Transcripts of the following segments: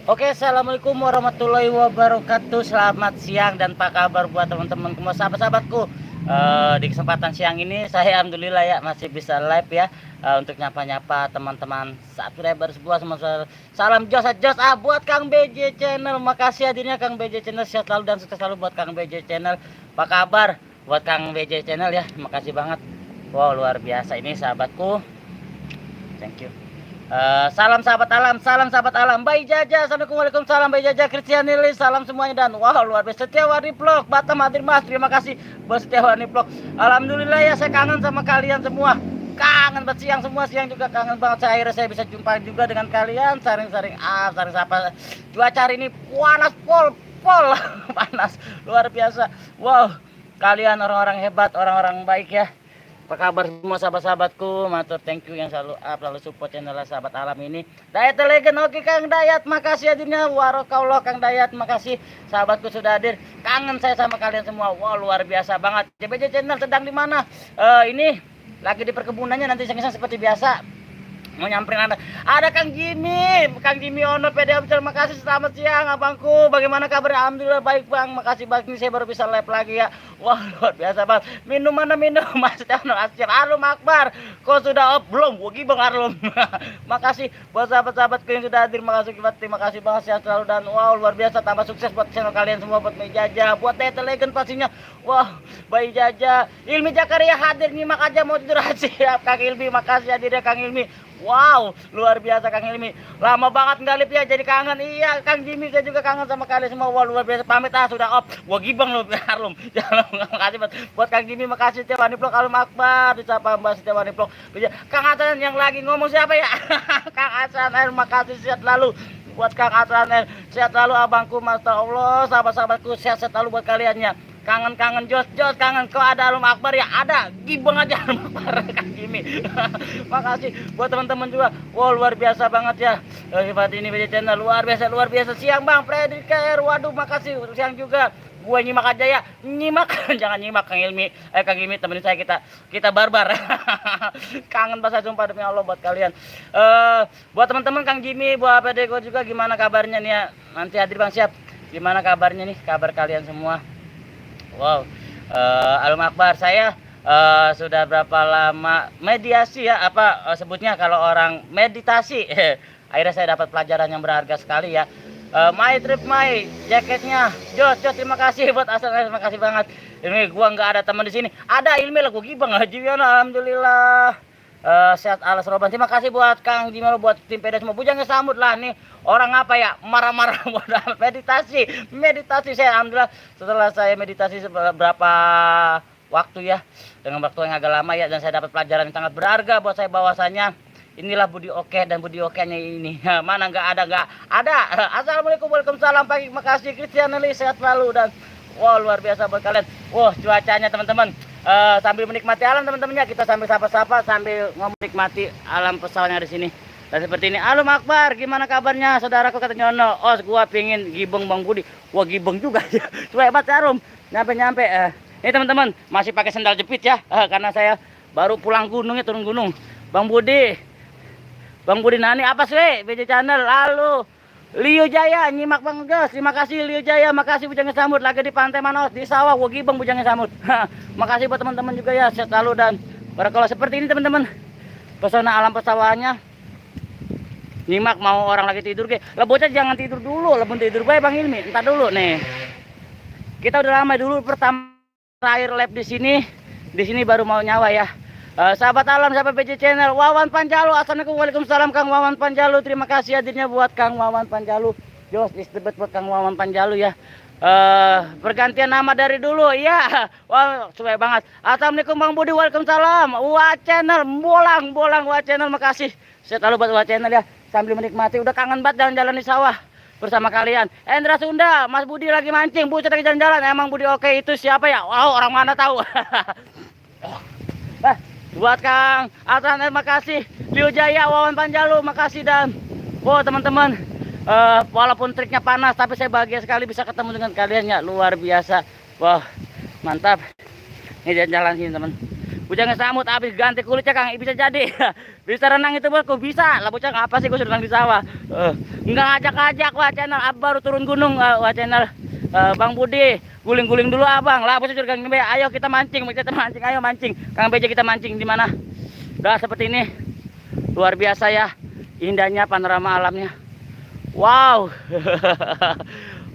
Oke, assalamualaikum warahmatullahi wabarakatuh. Selamat siang dan apa kabar buat teman-teman semua, sahabat-sahabatku. Di kesempatan siang ini saya alhamdulillah ya masih bisa live ya, untuk nyapa-nyapa teman-teman subscriber sebuah semua. Salam jos jos buat Kang BJ Channel. Makasih hadirnya Kang BJ Channel, sehat selalu dan sukses selalu buat Kang BJ Channel. Apa kabar buat Kang BJ Channel ya? Makasih banget. Wow, luar biasa ini sahabatku. Thank you. Salam sahabat alam, salam sahabat alam. Bayi Jaja, assalamualaikum, waalaikumsalam. Bayi Jaja, Kristianilis, salam semuanya dan wow luar biasa. Setiawani Vlog, Batam hadir Mas, terima kasih buat Setiawani Vlog. Alhamdulillah ya, saya kangen sama kalian semua. Kangen banget siang semua, siang juga kangen banget. Akhirnya saya bisa jumpa juga dengan kalian, saring-saring saring sapa. Cuaca hari ini panas pol panas luar biasa. Wow, kalian orang-orang hebat, orang-orang baik ya. Apa kabar semua sahabat-sahabatku? Matur thank you yang selalu support channel sahabat alam ini. Dayat Legend, oke Kang Dayat, makasih hadirnya. Warokallah Kang Dayat, makasih sahabatku sudah hadir. Kangen saya sama kalian semua. Wow, luar biasa banget. JBJ Channel sedang di mana? Ini lagi di perkebunannya, nanti iseng-iseng seperti biasa mau nyamperin Anda. Ada Kang Jimmy Ono PD Official. Makasih, selamat siang abangku. Bagaimana kabar? Alhamdulillah baik Bang. Makasih banget, ini saya baru bisa live lagi ya. Wah, luar biasa banget. Minum mana minum? Mas Tano Asyir. Alum Akbar. Kok sudah off belum? Wogi Bang Arlum. Makasih buat sahabat-sahabatku yang sudah hadir. Terima kasih banget, sehat selalu dan wow luar biasa, tambah sukses buat channel kalian semua, buat Bayi Jaja, buat Dayat Legend pastinya. Wah, Bayi Jaja, Ilmi Jakaria hadir, nyimak aja mau tidur aja. Siap Kang Ilmi, makasih hadirnya Kang Ilmi. Wow, luar biasa Kang Ilmi. Lama banget nggak live ya, jadi kangen. Iya, Kang Jimmy saya juga kangen sama kalian semua. Wow, luar biasa. Pamit sudah off. Wah, gibang lu, Harlum. Jangan, makasih buat Kang Jimmy, makasih Setiawani Vlog, Alum Akbar, disapa Mbak Setiawani Vlog. Kang Hasan yang lagi ngomong siapa ya? Kang Hasan, makasih, sehat lalu. Buat Kang Hasan, sehat lalu abangku, Masya Allah, sahabat-sahabatku, sehat selalu buat kaliannya. Kangen jos kangen. Kau ada Alum Akbar ya? Ada, gibeng aja Alum Akbar Kang Jimmy. Makasih buat teman-teman juga. Wow, luar biasa banget ya. Hebat ini BJ Channel, luar biasa. Siang Bang Fredrik KR, waduh makasih siang juga. Gue nyimak aja ya, nyimak. Jangan nyimak Kang Ilmi, Kang Ilmi temenin saya, kita barbar. Kangen bahasa sumpah demi Allah buat kalian. Buat teman-teman Kang Jimmy, buat PD gue juga, gimana kabarnya nih ya? Nanti hadir Bang, siap. Gimana kabarnya nih, kabar kalian semua? Wow, Alum Akbar, saya sudah berapa lama mediasi ya, sebutnya kalau orang meditasi. Akhirnya saya dapat pelajaran yang berharga sekali ya. My trip my jaketnya jos terima kasih buat asal, terima kasih banget. Ini gua nggak ada teman di sini, ada Ilmi lah, gua gibang Haji Wiono, alhamdulillah. Sehat alas roban, terima kasih buat Kang Jimmy, buat tim PD semua. Bujangnya sambut lah nih orang apa ya, marah-marah buat meditasi saya alhamdulillah. Setelah saya meditasi beberapa waktu ya, dengan waktu yang agak lama ya, dan saya dapat pelajaran yang sangat berharga buat saya, bahwasanya inilah budi oke, dan budi okenya ini mana nggak ada. Assalamualaikum, waalaikumsalam, pagi, makasih Kristianilis, sehat selalu dan wow luar biasa buat kalian. Wah, cuacanya teman-teman, sambil menikmati alam teman-temannya, kita sambil sapa-sapa sambil menikmati alam pesawatnya di sini. Dan seperti ini, Alum Akbar, gimana kabarnya saudaraku, kata Nyono. Oh, gua pingin gibeng Bang Budi. Wah, gibeng juga ya. Coba hebat ya Rum, nyampe. Ini teman-teman masih pakai sendal jepit ya, karena saya baru pulang gunung ya, turun gunung. Bang Budi Nani apa sih BJ Channel, lalu Lio Jaya nyimak Bang Jos, terima kasih Lio Jaya, makasih Bujangnya Samud lagi di Pantai Manos di sawah. Wah, gibeng Bujangnya Samud. Makasih buat teman-teman juga ya, sehat selalu dan barakallah. Seperti ini teman-teman, pesona alam pesawahannya. Nyimak mau orang lagi tidur ke. Lah bocah jangan tidur dulu, lebih tidur baik Bang Ilmi. Entar dulu nih. Kita udah lama dulu pertama terakhir live di sini. Di sini baru mau nyawa ya. Sahabat alam, sahabat BJ Channel, Wawan Panjalu, assalamualaikum, waalaikumsalam Kang Wawan Panjalu, terima kasih hadirnya buat Kang Wawan Panjalu. Jos istibet buat Kang Wawan Panjalu ya. Pergantian nama dari dulu ya. Wah, sesuai banget. Assalamualaikum Bang Budi, waalaikumsalam. Wah Channel, bolang Wah Channel, makasih. Saya selalu buat Wah Channel ya, sambil menikmati. Udah kangen banget jalan-jalan di sawah bersama kalian. Endra Sunda, Mas Budi lagi mancing, buset lagi jalan-jalan. Emang Budi oke itu siapa ya? Wow, orang mana tahu. Buat Kang Atan, makasih. Lio Jaya, Wawan Panjalu, makasih. Dan wow teman-teman, walaupun triknya panas, tapi saya bahagia sekali bisa ketemu dengan kalian ya, luar biasa. Wah, mantap. Ini jalan sini teman. Bocah ngesamut habis ganti kulitnya Kang, bisa jadi. Bisa renang itu bosku, bisa. Lah bocah ngapa sih gue sudah renang di sawah. Enggak ngajak-ngajak wah channel baru turun gunung wah channel Bang Budi, guling-guling dulu abang. Lah bocah sudah Kang, ayo kita mancing, ayo mancing. Kang BJ kita mancing di mana? Udah seperti ini. Luar biasa ya. Indahnya panorama alamnya. Wow.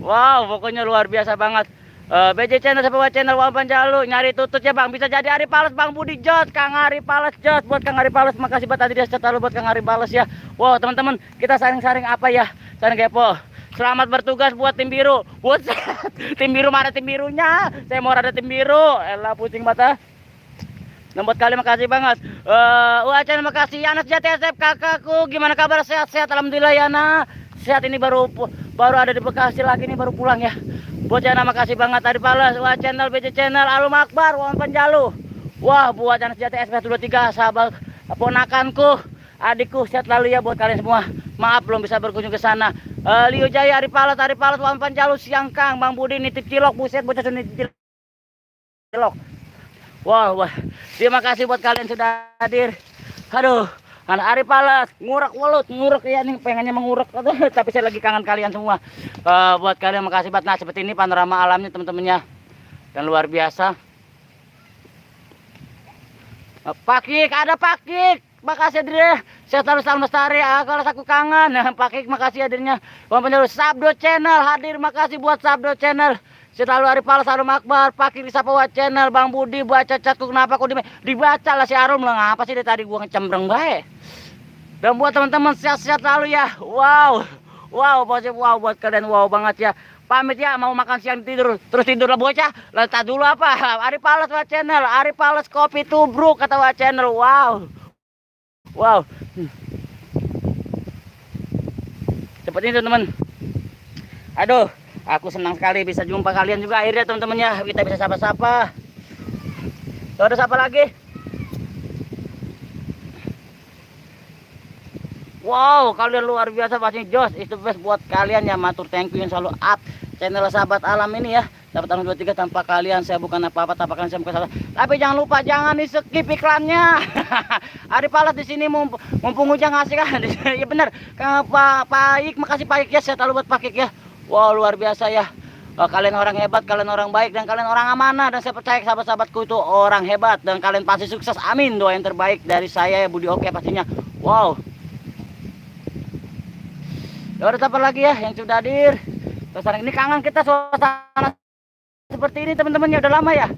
Wow, pokoknya luar biasa banget. BJ channel siapa channel Wawan Panjalu nyari tutut ya Bang, bisa jadi Ari Pales Bang Budi Jos, Kang Ari Pales Jos, buat Kang Ari Pales, makasih buat tadi dia selalu buat Kang Ari Pales ya. Wow teman-teman, kita saring-saring apa ya, saring kepo. Selamat bertugas buat tim biru. Buat tim biru, mana tim birunya? Saya mau ada tim biru. Elah pusing mata. Dan buat kalian makasih banget. Wah channel makasih. Anas JTSF kakakku, gimana kabar? Sehat-sehat alhamdulillah ya nak. Sehat ini baru ada di Bekasi lagi nih, baru pulang ya. Buat channel makasih banget Ari Pales, wah channel BJ channel Alum Akbar, Wawan Panjalu. Wah buat channel Sejati SP23 sahabat ponakanku, adikku sehat lalu ya buat kalian semua. Maaf belum bisa berkunjung ke sana. Liu Jaya Ari Pales Wawan Panjalu siang Kang, Bang Budi nitip cilok, buset bocah nitip cilok. Wah, terima kasih buat kalian sudah hadir. Aduh. Anak Ari Pales, ngurek ya nih, pengennya mengurek, tapi saya lagi kangen kalian semua. Buat kalian makasih banget. Nah seperti ini panorama alamnya teman-temannya, dan luar biasa. Pakik, ada Pakik, makasih hadirnya. Saya selalu salam lestari, kalau aku kangen. Pakik makasih hadirnya. Sabdo channel hadir, makasih buat Sabdo channel. Selalu Ari Pales, Alum Akbar, Pakik di Sapawa channel, Bang Budi, baca catku kenapa kok dibaca lah si Arum lah, ngapa sih dari tadi gua ngecembreng bae. Dan buat teman-teman sehat-sehat lalu ya. Wow buat kalian wow banget ya. Pamit ya, mau makan siang tidur terus tidur lah bocah. Letak dulu apa? Ari Pales wa channel, Ari Pales kopi tubruk kata wa channel. Wow. Seperti itu teman. Aduh, aku senang sekali bisa jumpa kalian juga akhirnya teman-teman ya. Kita bisa sapa-sapa. Ada siapa lagi? Wow, kalian luar biasa pasti jos. Itu best buat kalian ya, matur thank you yang selalu up channel sahabat alam ini ya. Sahabat alam 23, tanpa kalian saya bukan apa-apa, tanpa kalian saya bukan salah. Tapi jangan lupa jangan di skip iklannya. Ari Pales di sini mumpung hujan ngasih kan. Ya benar. Kang Paik, makasih Paik ya, saya selalu buat Paik ya. Wow, luar biasa ya. Kalian orang hebat, kalian orang baik, dan kalian orang amanah, dan saya percaya sahabat-sahabatku itu orang hebat, dan kalian pasti sukses. Amin. Doa yang terbaik dari saya ya Budi Oke pastinya. Wow. Ya udah apa lagi ya yang sudah hadir. Terus ini kangen kita suasana seperti ini teman-teman ya, udah lama ya.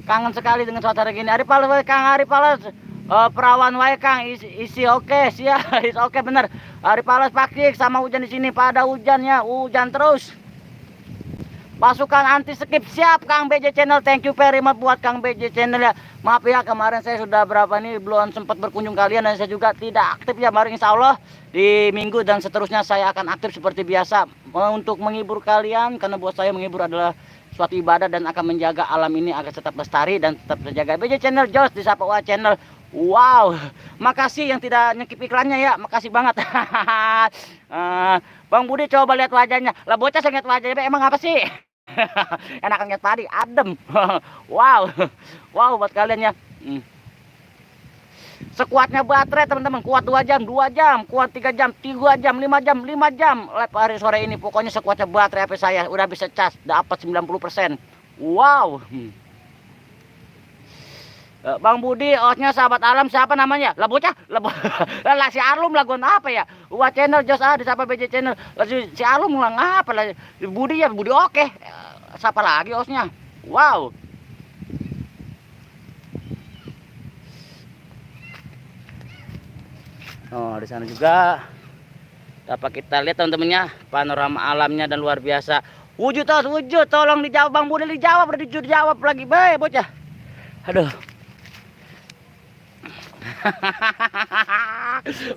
Kangen sekali dengan suasana gini. Ari Pales, Kang Ari Pales, perawan wae Kang isi oke sia, is oke bener. Ari Pales Pakik sama hujan di sini pada hujannya, hujan terus. Pasukan anti skip siap Kang BJ channel, thank you very much buat Kang BJ channel ya. Maaf ya kemarin saya sudah berapa nih belum sempat berkunjung kalian, dan saya juga tidak aktif ya. Baru insya Allah di minggu dan seterusnya saya akan aktif seperti biasa untuk menghibur kalian, karena buat saya menghibur adalah suatu ibadah dan akan menjaga alam ini agar tetap lestari dan tetap terjaga. BJ channel Jos di Sapawa channel. Wow, makasih yang tidak nyekip iklannya ya, makasih banget. Bang Budi coba lihat wajahnya. Lah bocah saya lihat wajahnya emang apa sih? Enakan lihat padi, adem. Wow buat kalian ya. Sekuatnya baterai teman-teman, kuat 2 jam, kuat 3 jam, 3 jam, 5 jam, 5 jam. Live hari sore ini pokoknya sekuatnya baterai HP saya udah bisa cas, dapat 90%. Wow. Bang Budi, osnya sahabat alam siapa namanya? Lah bocah, lah si Alum lagu apa ya? Wah channel Jos di siapa BJ channel. Lah si Alum lah ngapa lah? Budi ya, Budi oke. Siapa lagi osnya? Wow. Oh, di sana juga dapat kita lihat teman-temannya panorama alamnya dan luar biasa. Wujud tolong dijawab Bang Budi, dijawab lagi bae bocah. Aduh.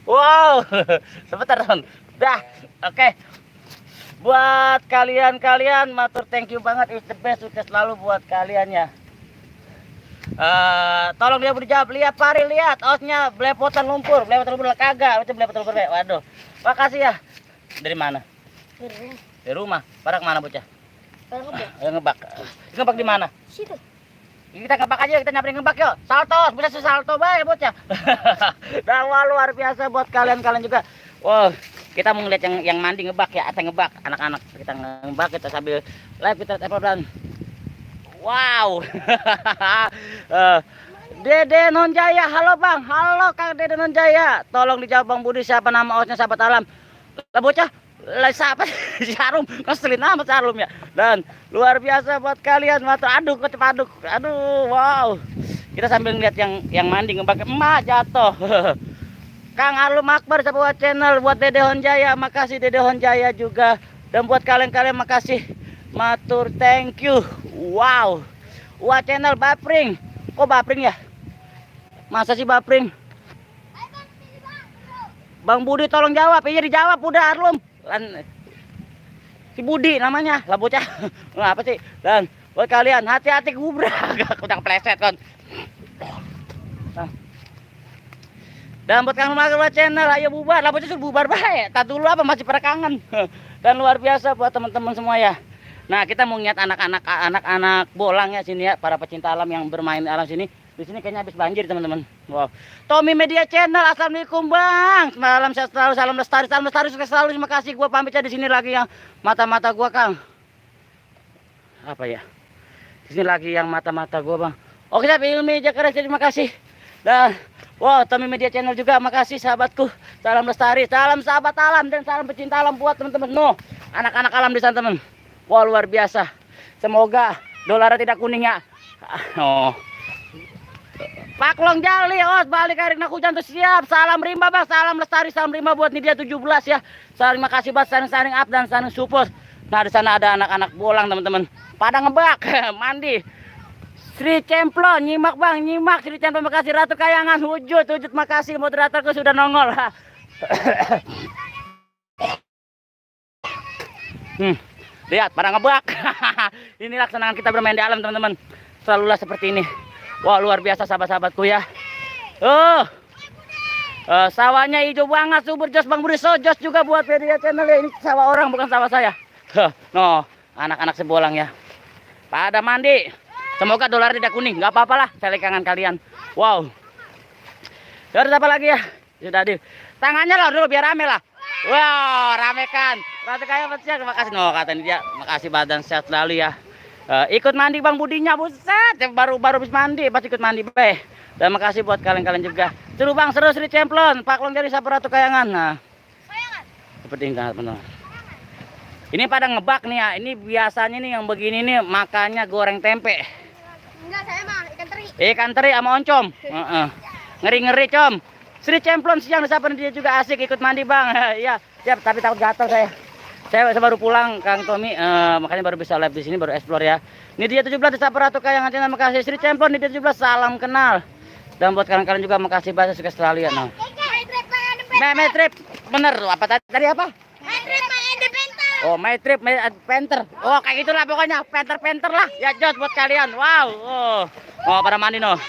Wow, sebentar Don. Dah, oke. Buat kalian matur thank you banget, is the best, sukses selalu buat kalian ya. Tolong dia dijawab. Lihat Pari, lihat osnya belepotan lumpur kagak, macam belepotan lumpur. Waduh. Makasih ya. Dari mana? Dari rumah. Pada kemana bocah? Ngebak. Ngebak di mana? Situ. Kita ngebak aja, kita nyamperin ngebak yuk. Salto, bisa salto bae bocah. Dan wah, luar biasa buat kalian juga. Wow, kita mau ngeliat yang mandi ngebak ya, atau ngebak anak-anak kita ngebak, kita sambil live kita pelan. Wow. Dede Nonjaya, halo Bang, halo Kang Dede Nonjaya. Tolong dijawab Bang Budi siapa nama osnya sahabat alam. Lah bocah, lah siapa Sarum? Ngeselin amat Sarum ya. Dan luar biasa buat kalian, aduk aduk. Aduh, wow. Kita sambil ngeliat yang mandi ngebak emak jatuh. Kang Alum Akbar sebuah channel buat Dede Honjaya, makasih Dede Honjaya juga. Dan buat kalian makasih. Matur thank you. Wow. Wah channel Bapring. Kok Bapring ya? Masa sih Bapring? Bang Budi tolong jawab. Iya dijawab udah Arlum. Si Budi namanya. Lah bocah. Apa sih? Dan buat kalian hati-hati gubrak. Udah kepleset kan. Dan buat kalian buat channel ayo bubar. Lah bocah suruh bubar bae. Tak dulu apa masih pada kangen. Dan luar biasa buat teman-teman semua ya. Nah, kita mau lihat anak-anak bolang ya sini ya, para pecinta alam yang bermain alam sini. Di sini kayaknya habis banjir, teman-teman. Wow. Tommy Media Channel, assalamualaikum Bang. Malam sehat selalu, salam lestari, sukses selalu. Terima kasih. Gua pamitnya di sini lagi yang mata-mata gua, Kang. Apa ya? Di sini lagi yang mata-mata gua, Bang. Oke, Ilmi Jakarta, terima kasih. Dan wow, Tommy Media Channel juga, makasih sahabatku. Salam lestari, salam sahabat alam dan salam pecinta alam buat teman-teman. No, anak-anak alam di sana, teman. Wah, luar biasa. Semoga dolar tidak kuning ya. Oh. Paklong Jali, balik Erik nak hujan tuh siap. Salam rimba Bang, salam lestari, salam rimba buat Nidia 17 ya. Terima kasih buat saling up dan saling support. Nah, di sana ada anak-anak bolang teman-teman. Pada ngebak, mandi. Sri Cemplon, nyimak Bang, nyimak Sri Cemplon, makasih Ratu Kayangan, wujud makasih moderatorku sudah nongol. Lihat pada ngebak. Ini laksanaan kita bermain di alam teman-teman. Selalulah seperti ini. Wah, luar biasa sahabat-sahabatku ya. Sawahnya hijau banget, subur jos Bang Budi Sojos juga buat media channel ya. Ini sawah orang bukan sawah saya. No, anak-anak sebolang ya. Pada mandi. Semoga dolar tidak kuning, nggak apa-apalah selekangan kalian. Wow. Terus apa lagi ya? Sudah di tangannya lah dulu biar rame lah. Wow, ramekan. Ratu Kaya Petia, terima kasih. No, kata dia, makasih badan sehat selalu ya. Ikut mandi Bang Budinya, buset. Baru habis mandi, pas ikut mandi be. Dan makasih buat kalian juga. Seru Bang, seru Sri Cemplon. Paklong dari Sapu Ratu Kayangan. Nah, seperti ini teman-teman. Ini pada ngebak nih ya. Ini biasanya nih yang begini nih makannya goreng tempe. Enggak, saya mah ikan teri. Ikan teri sama oncom. Ngeri-ngeri com. Sri Cemplon siang disapa dia juga asik ikut mandi Bang. Iya, siap tapi takut jatuh saya. Saya baru pulang Kang Tommy, makanya baru bisa live di sini, baru explore ya. Ini dia 17 disapa Ratu Kayangan, terima kasih Sri Cemplon. Ini dia 17 salam kenal. Dan buat kalian juga makasih banyak sukses selalu ya. No. My trip bener apa tadi apa? My trip my independent. Oh, my trip my adventure. Oh, kayak gitulah pokoknya, penter lah. Ya jos buat kalian. Wow. Oh, pada mandi no.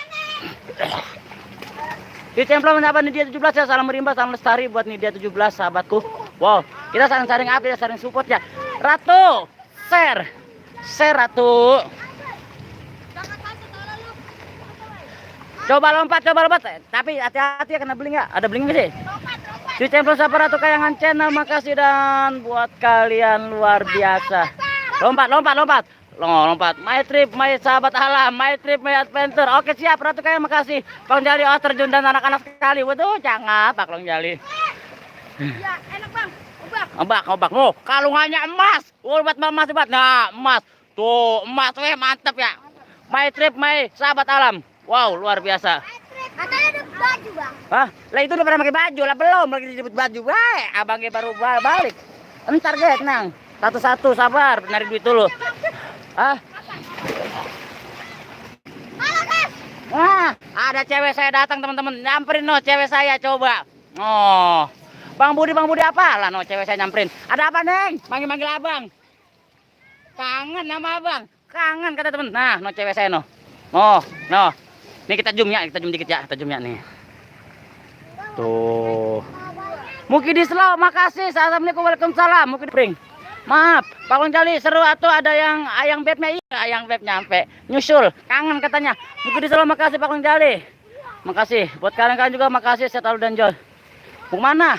Di Cemplon apa Nidia 17 ya, salam merimba, salam lestari buat Nidia 17 sahabatku. Wow, kita saling update, saling support ya. Ratu, share Ratu. Coba lompat. Tapi hati-hati ya kena bling ya. Ada bling sih. Di Cemplon Sapu Ratu Kayangan channel, makasih dan buat kalian luar biasa. Lompat. My trip, my sahabat alam, my trip, my adventure. Oke siap Ratu Kayangan, makasih. Paklong Jali, terjun dan anak-anak sekali. Waduh, canggap Paklong Jali. Ya, enak Bang. Obak. Oh, kalungannya emas. Buat emas. Nah, emas. Tuh, emas mantap ya. My trip, my sahabat alam. Wow, luar biasa. Katanya ada baju Bang. Hah? Lah itu udah pernah pakai baju lah belum lagi disebut baju. Baik, abangnya baru balik. Entar gue tenang. Satu-satu sabar, nyari duit dulu. Hah? Halo guys. Wah, ada cewek saya datang teman-teman. Nyamperin no cewek saya coba. Oh. Bang Budi apa lah no cewek saya nyamperin. Ada apa Neng? Manggil abang. Kangen sama abang. Kangen kata temen. Nah, no cewek saya no. Oh, no. Nih kita zoom dikit ya, kita zoom ya nih. Tuh. Mukidi Slow, makasih. Assalamualaikum, waalaikumsalam. Mukidi Pring. Maaf, Pak Kong Jali seru atuh ada yang ayang bebnya iya, ayang beb nyampe. Nyusul, kangen katanya. Mungkin di Solo makasih Pak Kong Jali. Makasih. Buat kalian juga makasih Setalu dan Jol. Mau mana?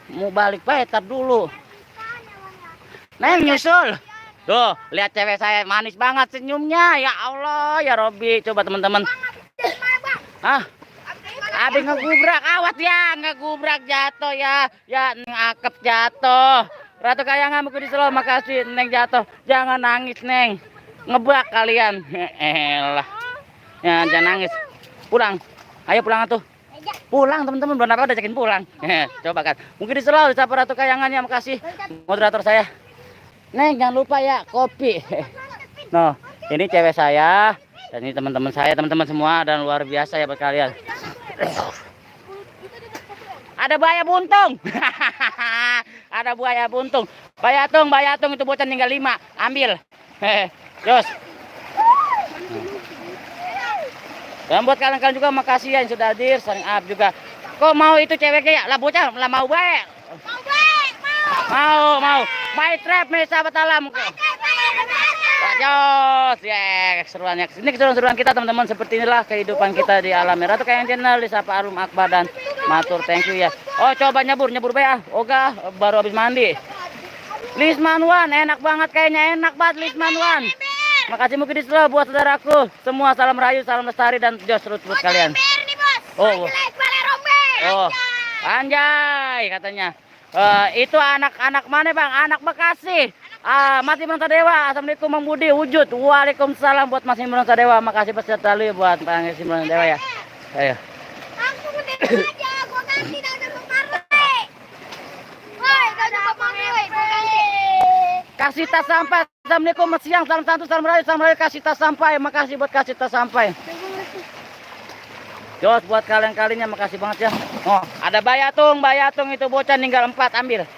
Mau balik baik, tar dulu. Neng nyusul. Tuh, lihat cewek saya manis banget senyumnya. Ya Allah, ya Robi. Coba teman-teman. Hah? Ada ngegubrak, awat ya, ngegubrak jatuh ya. Ya, Neng Akep jatuh. Ratu Kayangan buku di Solo, makasih Neng jatuh. Jangan nangis, Neng. Ngebak kalian. Elah. Ya, jangan nangis. Pulang. Ayo pulang atuh. Pulang teman-teman, belum apa udah cekin pulang. Coba kan. Mungkin di Solo siapa Ratu Kayangannya, makasih moderator saya. Neng jangan lupa ya kopi. Noh, ini cewek saya dan ini teman-teman saya, teman-teman semua dan luar biasa ya buat kalian. Ada buaya buntung. Ada buaya buntung. Bayatung itu bocah tinggal 5. Ambil. Jos. Dan buat kalian juga makasih ya yang sudah hadir, sang up juga. Kok mau itu ceweknya ya? Lah bocah lah mau baik. Mau. My trap nih sahabat alam. Jos, ya keseruannya. Ini keseruan kita teman-teman, seperti inilah kehidupan kita di alam. Ratu Kayangan channel disapa Arum Akbar dan matur thank you ya. Oh coba nyebur be. Oga baru habis mandi. Lisman Wan enak banget kayaknya, enak banget Lisman Wan. Makasih mungkin di Solo buat saudaraku. Semua salam rayu, salam lestari dan jos terus buat kalian. Oh. Oh. Anjay katanya. Itu anak-anak mana Bang? Anak Bekasi. Masih Merasa Dewa. Assalamualaikum Bang Budi wujud. Waalaikumsalam buat Masih Merasa Dewa. Makasih peserta lu buat Masih Merasa Dewa ya. Ayo. Aku aja, gua ganti dan memparle. Woi, kasih tas sampai. Assalamualaikum siang, salam santu, salam rayu, kasih tas sampai. Makasih buat kasih tas sampai. Jos buat kalian-kalinya makasih banget ya. Oh, ada bayatung itu bocah tinggal 4 ambil.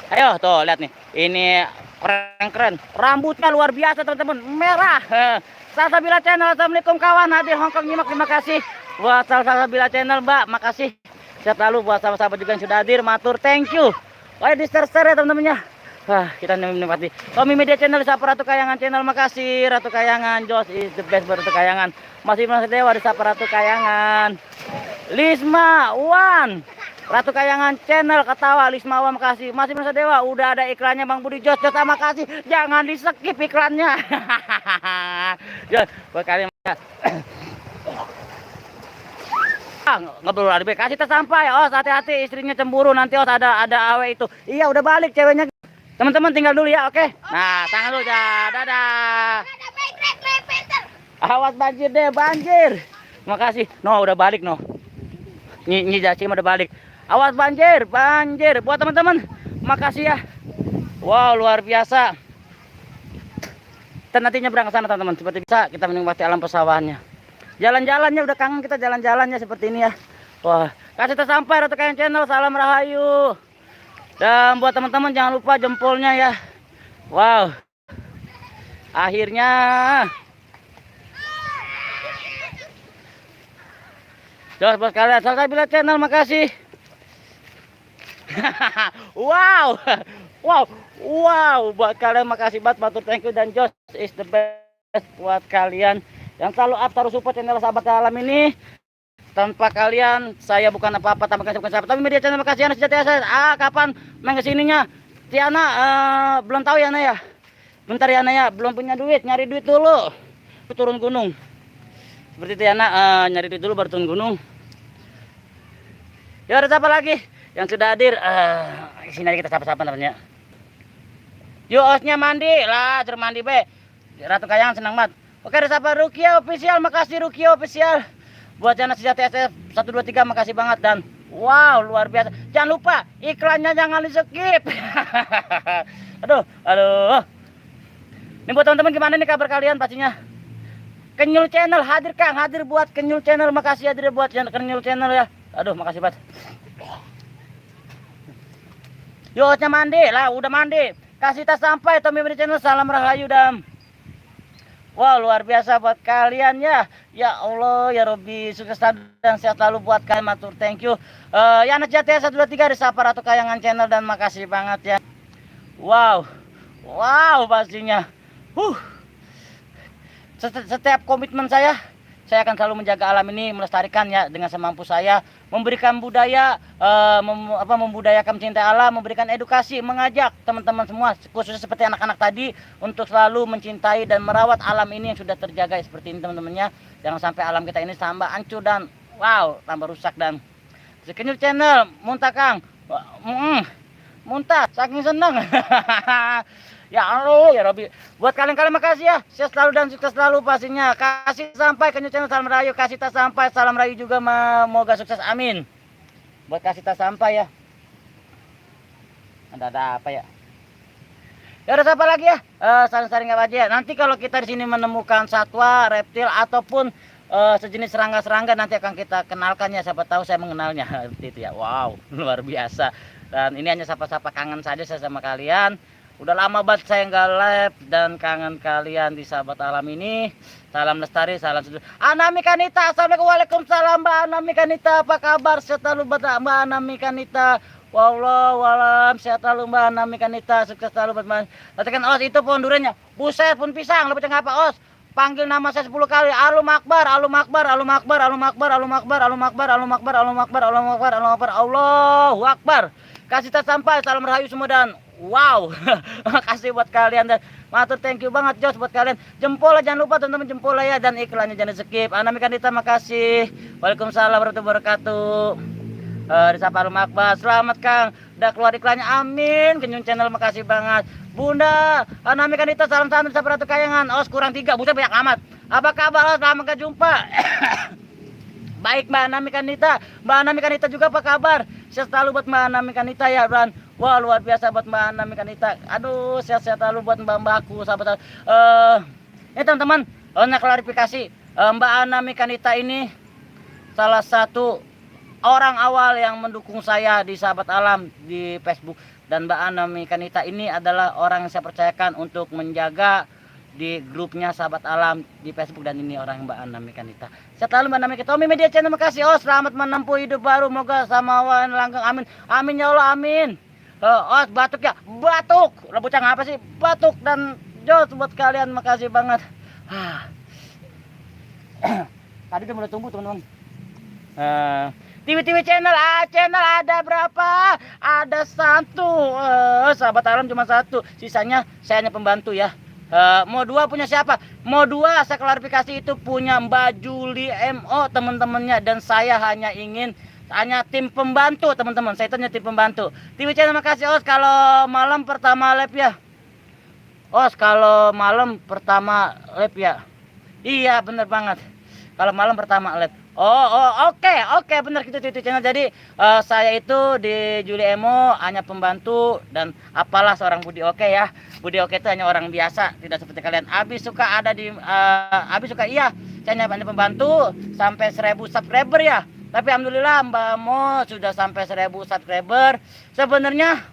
Ayo tuh lihat nih. Ini keren. Rambutnya luar biasa teman-teman, merah. Salsabila channel, assalamualaikum kawan hadir Hongkong nyimak, terima kasih. Buat Salsabila channel Mbak, makasih. Sehat lalu buat sahabat-sahabat juga yang sudah hadir, matur thank you. Wah di share ya teman-temannya. Wah, kita menikmati. Tommy Media Channel, Sapa Ratu Kayangan Channel, makasih. Ratu Kayangan, Jos is the best buat Ratu Kayangan. Masih Merasa Dewa di Sapa Ratu Kayangan. Lisma Wan, Ratu Kayangan Channel, ketawa. Lisma Wan, makasih. Masih Merasa Dewa, udah ada iklannya Bang Budi. Jos, makasih. Jangan di skip iklannya. Jos, buat kalian. Ngobrol ada kasih tas sampai. Oh, hati-hati istrinya cemburu nanti. Oh, ada awe itu. Iya, udah balik ceweknya. Teman-teman tinggal dulu ya, oke? Nah, tangan dulu ya. Dadah. Awas banjir deh, banjir. Makasih. No, udah balik no. Nyi Jacim udah balik. Awas banjir. Buat teman-teman, makasih ya. Wow, luar biasa. Kita nanti nyebrang ke sana teman-teman. Seperti bisa kita menikmati alam persawahannya. Jalan-jalannya udah kangen kita jalan-jalannya seperti ini ya. Wah, kasih tas sampai Ratu Kayangan Channel, salam rahayu. Dan buat teman-teman jangan lupa jempolnya ya. Wow. Akhirnya Jos buat kalian, Salsabila Channel, makasih. Wow, buat kalian makasih banget, matur thank you dan Jos is the best buat kalian yang selalu up taruh support channel Sahabat Alam ini. Tanpa kalian saya bukan apa-apa, tanpa kalian bukan sahabat. Tapi Media Channel makasih Yana Sejatiasa. Kapan main kesininya? Tiana belum tahu ya Naya. Bentar ya Naya, belum punya duit, nyari duit dulu. Turun gunung. Seperti Tiana nyari duit dulu baru turun gunung. Ya ada siapa lagi yang sudah hadir? Sini kita sapa-sapa namanya. Yuk osnya mandi lah, suruh mandi be. Ratu Kayangan senang banget. Oke, ada siapa? Rukia Official, makasih Rukia Official. Buat channel Sejati SF 123 makasih banget dan wow luar biasa. Jangan lupa iklannya jangan di skip. aduh. Ini buat teman-teman gimana nih kabar kalian pastinya? Kenyul Channel hadir Kang, hadir buat Kenyul Channel, makasih hadir buat Kenyul Channel ya. Aduh makasih banget. Yosnya mandi lah, udah mandi. Kasih tas sampai Tommy Media Channel, salam rahayu dam. Wow, luar biasa buat kalian ya. Ya Allah, ya Robi, sukses dan sehat selalu buat kalian. Matur, thank you. Ya anak jati 123 di Sapa Ratu Kayangan Channel dan makasih banget ya. Wow, wow pastinya. Setiap komitmen saya akan selalu menjaga alam ini, melestarikan ya dengan semampu saya, memberikan budaya, membudayakan mencintai alam, memberikan edukasi, mengajak teman-teman semua, khususnya seperti anak-anak tadi, untuk selalu mencintai dan merawat alam ini yang sudah terjaga seperti ini teman-temannya. Jangan sampai alam kita ini tambah hancur dan wow, tambah rusak. Dan Sekenyut Channel, muntah Kang, muntah, saking seneng. Ya Allah, ya Robi. Buat kalian-kalian makasih ya. Sehat selalu dan sukses selalu pastinya. Kasih sampai ke channel salam rayu, kasih tas sampai salam rayu juga, semoga sukses. Amin. Buat kasih tas sampai ya. Ada apa ya? Ya udah apa lagi ya? Saling-saling apa aja. Nanti kalau kita di sini menemukan satwa, reptil ataupun sejenis serangga-serangga, nanti akan kita kenalkannya. Siapa tahu saya mengenalnya. Seperti itu ya. Wow, luar biasa. Dan ini hanya sapa-sapa kangen saja saya sama kalian. Udah lama banget saya nggak live dan kangen kalian di Sahabat Alam ini. Salam lestari, salam seduh. Anami Kanita, assalamualaikum, waalaikumsalam Mbak Anami Kanita, apa kabar? Sehat selalu Mbak Anami Kanita. Wallahualam, sehat selalu Mbak Anami Kanita, sukses selalu Mbak. Katakan Os itu pohon duriannya. Buset, pun pisang, lebih apa Os? Panggil nama saya 10 kali. Alum Akbar, Alum Akbar, Alum Akbar, Alum Akbar, Alum Akbar, Alum Akbar, Alum Akbar, Alum Akbar, Alum Akbar, Alum Akbar, Allahu Akbar. Kasih tas sampai, salam rahayu semua dan wow. Makasih buat kalian dan matur thank you banget Jos buat kalian. Jempol jangan lupa teman-teman, jempol ya, dan iklannya jangan skip. Anami Kanita makasih. Waalaikumsalam warahmatullahi wabarakatuh. Di Sapa Alum Akbar, selamat Kang, udah keluar iklannya, amin. Kenyun Channel makasih banget. Bunda Anami Kanita, salam-salam di Sapa Ratu Kayangan. Os kurang 3, buset banyak amat. Apa kabar Os, lama gak jumpa. Baik Mbak Anami Kanita. Mbak Anami Kanita juga apa kabar? Sehat selalu buat Mbak Anami Kanita ya Dan wah luar biasa buat Mbak Anami Kanita. Aduh, sehat-sehat selalu buat mbak-mbakku, sahabat. Ini teman-teman, klarifikasi. Mbak Anami Kanita ini salah satu orang awal yang mendukung saya di Sahabat Alam di Facebook. Dan Mbak Anami Kanita ini adalah orang yang saya percayakan untuk menjaga di grupnya Sahabat Alam di Facebook, dan ini orang Mbak Anami Kanita. Sehat selalu Mbak Anami Kanita. Tommy Media Channel makasih. Oh, selamat menempuh hidup baru, moga samawan langgeng, amin. Amin ya Allah, amin. Oh, batuk ya, batuk. Lah bocah ngapa sih? Batuk dan jos buat kalian, makasih banget. Tadi udah mulai tumbuh teman-teman. TV channel, channel ada berapa? Ada 1. Sahabat Alam cuma 1. Sisanya saya hanya pembantu ya. Mau 2 punya siapa? Mau 2 saya klarifikasi, itu punya Mbak Juli MO teman-temannya, dan saya hanya tim pembantu teman-teman. Saya itu hanya tim pembantu. TV channel makasih Os, kalau malam pertama live ya. Os kalau malam pertama live ya. Iya bener banget. Kalau malam pertama live. Oke, bener gitu TV channel. Jadi saya itu di Juli Emo hanya pembantu, dan apalah seorang Budi Oke ya. Budi Oke itu hanya orang biasa, tidak seperti kalian. Abi suka ada di Abi suka, iya. Saya hanya pembantu sampai 1000 subscriber ya. Tapi alhamdulillah Mbak Mo sudah sampai 1000 subscriber. Sebenarnya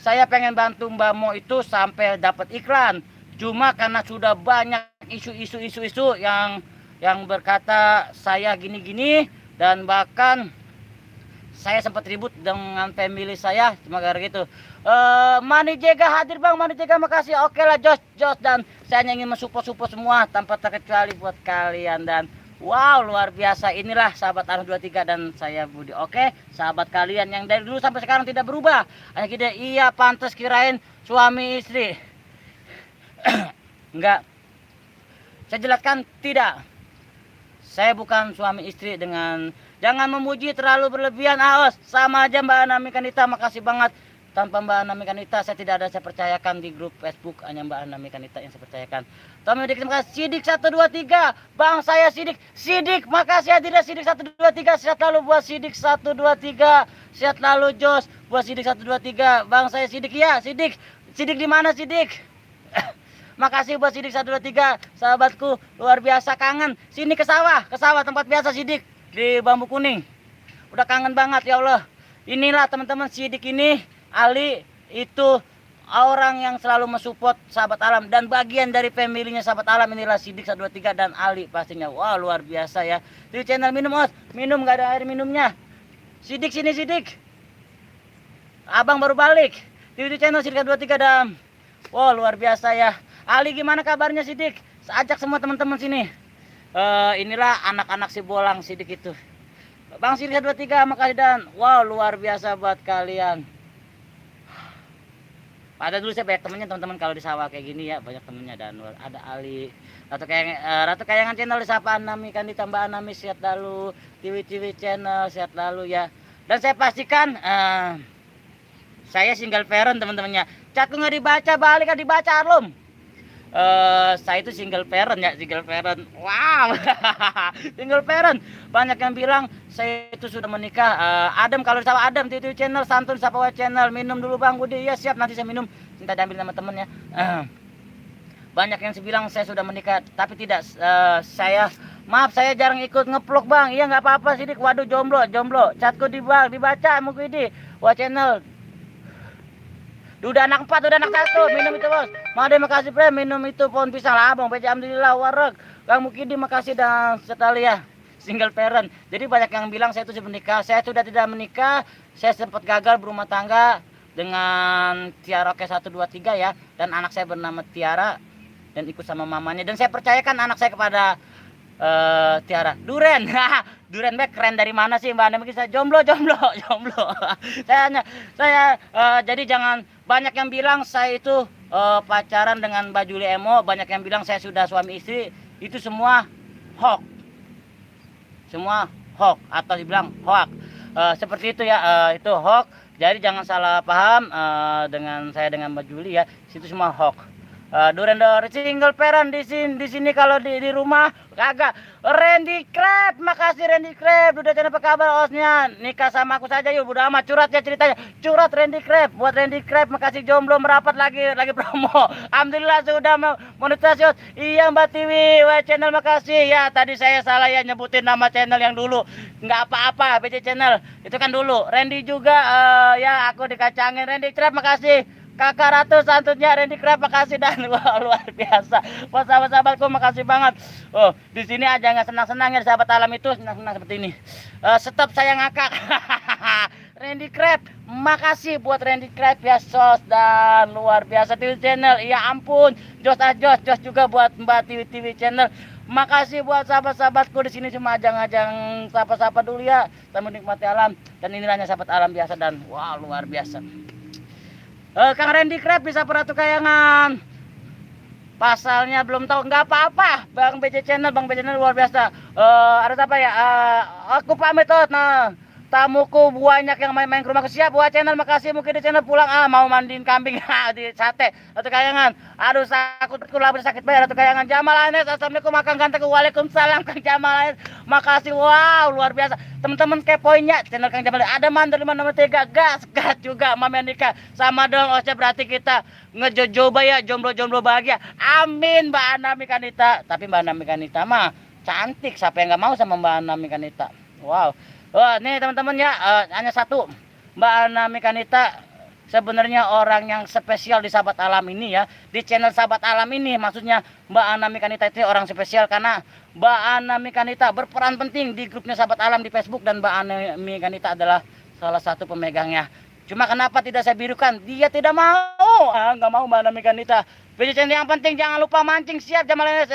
saya pengen bantu Mbak Mo itu sampai dapat iklan. Cuma karena sudah banyak isu yang berkata saya gini-gini, dan bahkan saya sempat ribut dengan family saya, cuma gara gitu. Mani Jega hadir Bang, Mani Jega makasih. Oke lah Jos, dan saya hanya ingin mensupport semua tanpa terkecuali buat kalian. Dan wow luar biasa, inilah Sahabat Alam 23 dan saya Budi Oke, sahabat kalian yang dari dulu sampai sekarang tidak berubah. Hanya kita iya pantas kirain suami istri. Enggak, saya jelaskan tidak. Saya bukan suami istri. Dengan jangan memuji terlalu berlebihan. Aos sama aja Mbak Anami Kanita, makasih banget. Tanpa Mbak Anami Kanita saya tidak ada saya percayakan di grup Facebook, hanya Mbak Anami Kanita yang saya percayakan. Tommy terima kasih. Sidik 123 Bang, saya Sidik makasih ya, tidak Sidik 123. Sehat lalu buat Sidik 123. Sehat lalu Jos buat Sidik 123. Bang saya Sidik ya. Sidik di mana Sidik? Makasih buat Sidik 123, sahabatku luar biasa, kangen. Sini ke sawah tempat biasa Sidik di Bambu Kuning. Udah kangen banget ya Allah. Inilah teman-teman Sidik ini, Ali itu orang yang selalu mensupport sahabat alam dan bagian dari family-nya sahabat alam inilah Sidik 123 dan Ali pastinya. Wah, luar biasa ya. Di channel minum, Os. Minum, nggak ada air minumnya. Sidik sini, Sidik. Abang baru balik. Di channel Sidik 123 dan wah, luar biasa ya. Ali gimana kabarnya, Sidik? Ajak semua teman-teman sini. Inilah anak-anak si Bolang Sidik itu. Bang Sidik 123, makasih dan wow, luar biasa buat kalian. Ada dulu saya banyak temennya teman-teman kalau di sawah kayak gini ya, banyak temennya. Dan ada Ali, Ratu Kayangan channel disapa Anami kan ditambah Anami sehat lalu, Tiwi channel sehat lalu ya. Dan saya pastikan saya single parent teman-temannya. Chatku nggak dibaca, balik kan dibaca Arlum. Saya itu single parent ya, single parent. Wow. Single parent. Banyak yang bilang saya itu sudah menikah. Adam kalau sama Adam di channel Santun Sapawa channel. Minum dulu Bang Budi. Ya siap, nanti saya minum. Minta diambil sama temennya. Banyak yang bilang saya sudah menikah, tapi tidak. Maaf saya jarang ikut ngeplok Bang. Iya nggak apa-apa Sidik. Waduh jomblo. Chatku dibaca Mukidi. Wah channel. Udah anak 4, udah anak 1, minum itu bos. Made makasih pre, minum itu pohon pisang lah abang. Alhamdulillah wareg. Kang Mukidi makasih dan Setalia single parent. Jadi banyak yang bilang saya itu sudah menikah. Saya sudah tidak menikah. Saya sempat gagal berumah tangga dengan Tiara Oke 123 ya. Dan anak saya bernama Tiara dan ikut sama mamanya. Dan saya percayakan anak saya kepada Tiara. Duren. Duren back keren dari mana sih Mbak Anda? Mungkin saya jomblo. saya jadi jangan banyak yang bilang saya itu pacaran dengan Mbak Juli Emo, banyak yang bilang saya sudah suami istri, itu semua hoax. Semua hoax atau dibilang hoax. Seperti itu ya, itu hoax. Jadi jangan salah paham dengan saya dengan Mbak Juli ya, itu semua hoax. Duren single parent di sini kalau di rumah kagak. Randy Crab, makasih Randy Crab. Udah apa kabar Osnya? Nikah sama aku saja yuk, udah amat curhat ya ceritanya. Curhat Randy Crab, buat Randy Crab makasih jomblo merapat lagi promo. Alhamdulillah sudah monetisasi. Iya Mbak Tiwi, channel makasih ya. Tadi saya salah ya nyebutin nama channel yang dulu. Nggak apa-apa, BC channel. Itu kan dulu. Randy juga ya aku dikacangin. Randy Crab makasih. Kakak Ratu santunnya Randy Crab makasih dan wah, luar biasa. Buat sahabat-sahabatku makasih banget. Oh, di sini aja nggak senang-senang ya sahabat alam itu senang-senang seperti ini. Stop saya ngakak. Randy Crab, makasih buat Randy Crab ya sos dan luar biasa TV channel. Ya ampun, Jos juga buat Mbak TV channel. Makasih buat sahabat-sahabatku di sini cuma ajang-ajang sapa-sapa dulu ya. Kita menikmati alam dan inilah sahabat alam biasa dan wah luar biasa. Kang Randy Crab bisa Ratu Kayangan. Pasalnya belum tahu, nggak apa-apa. Bang BC channel luar biasa. Ada apa ya? Aku pamit nah. Tamuku banyak yang main-main ke rumahku. Siap buat channel, makasih. Mungkin di channel pulang mau mandiin kambing di sate Ratu Kayangan. Aduh sakitku labur sakit banget Ratu Kayangan. Jamal Anes, assalamualaikum Kang Ganteng. Waalaikumsalam Kang Jamal Anes. Makasih, wow luar biasa. Teman-teman kepoinnya channel Kang Jamal. Ada Mandor 5 nomor 3 gas juga Mama Nika. Sama dong Osnya berarti kita ngejojoba ya, jomblo bahagia. Amin Mbak Anami Kanita. Tapi Mbak Anami Kanita mah cantik, siapa yang nggak mau sama Mbak Anami Kanita. Wow. Wah, nih teman-teman ya, hanya satu. Mbak Anami Kanita sebenarnya orang yang spesial di Sahabat Alam ini ya. Di channel Sahabat Alam ini maksudnya Mbak Anami Kanita itu orang spesial karena Mbak Anami Kanita berperan penting di grupnya Sahabat Alam di Facebook dan Mbak Anami Kanita adalah salah satu pemegangnya. Cuma kenapa tidak saya birukan? Dia tidak mau. Nggak mau Mbak Anami Kanita. Video channel yang penting jangan lupa mancing siap Jamal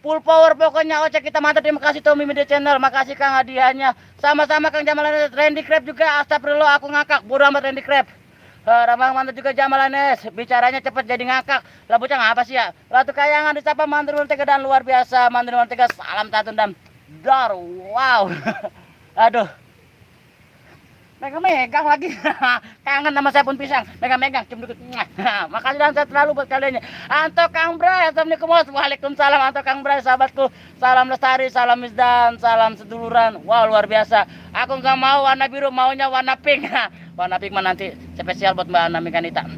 full power pokoknya. Oce kita mantap, terima kasih Tommy Media Channel, makasih Kang hadiahnya. Sama-sama Kang Jamal Randy Crab juga. Astagfirullah aku ngakak, bodo amat Randy Crab. Ramang mantap juga Jamal Anes, bicaranya cepet jadi ngakak. Lah bocah ngapa sih ya? Ratu Kayangan disapa Mandri Tega dan luar biasa. Mandri Tega salam tatun dan dar. Wow. Aduh. Megang lagi. Kangen sama saya pun pisang. Megang cium dikit. Makasih dan sehat selalu buat kalian. Anto Kang Bray, assalamualaikum. Waalaikumsalam Anto Kang Bray, sahabatku. Salam lestari, salam misdan, salam seduluran. Wow luar biasa. Aku nggak mau warna biru, maunya warna pink. Warna pink mah nanti spesial buat Mbak Anami Kanita.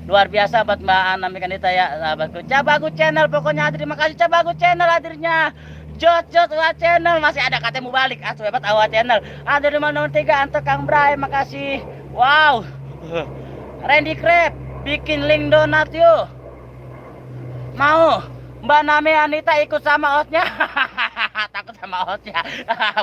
Luar biasa buat Mbak Anami Kanita ya sahabatku. Cabagu channel pokoknya hadir. Terima kasih Cabagu channel hadirnya. Jos channel masih ada katanya mau balik. Hebat awal channel. Ada nomor 3 Anto Kang Bray, makasih. Wow. Randy Crab, bikin link donat yuk. Mau Mbak Nami Anita ikut sama hostnya? Takut sama hostnya.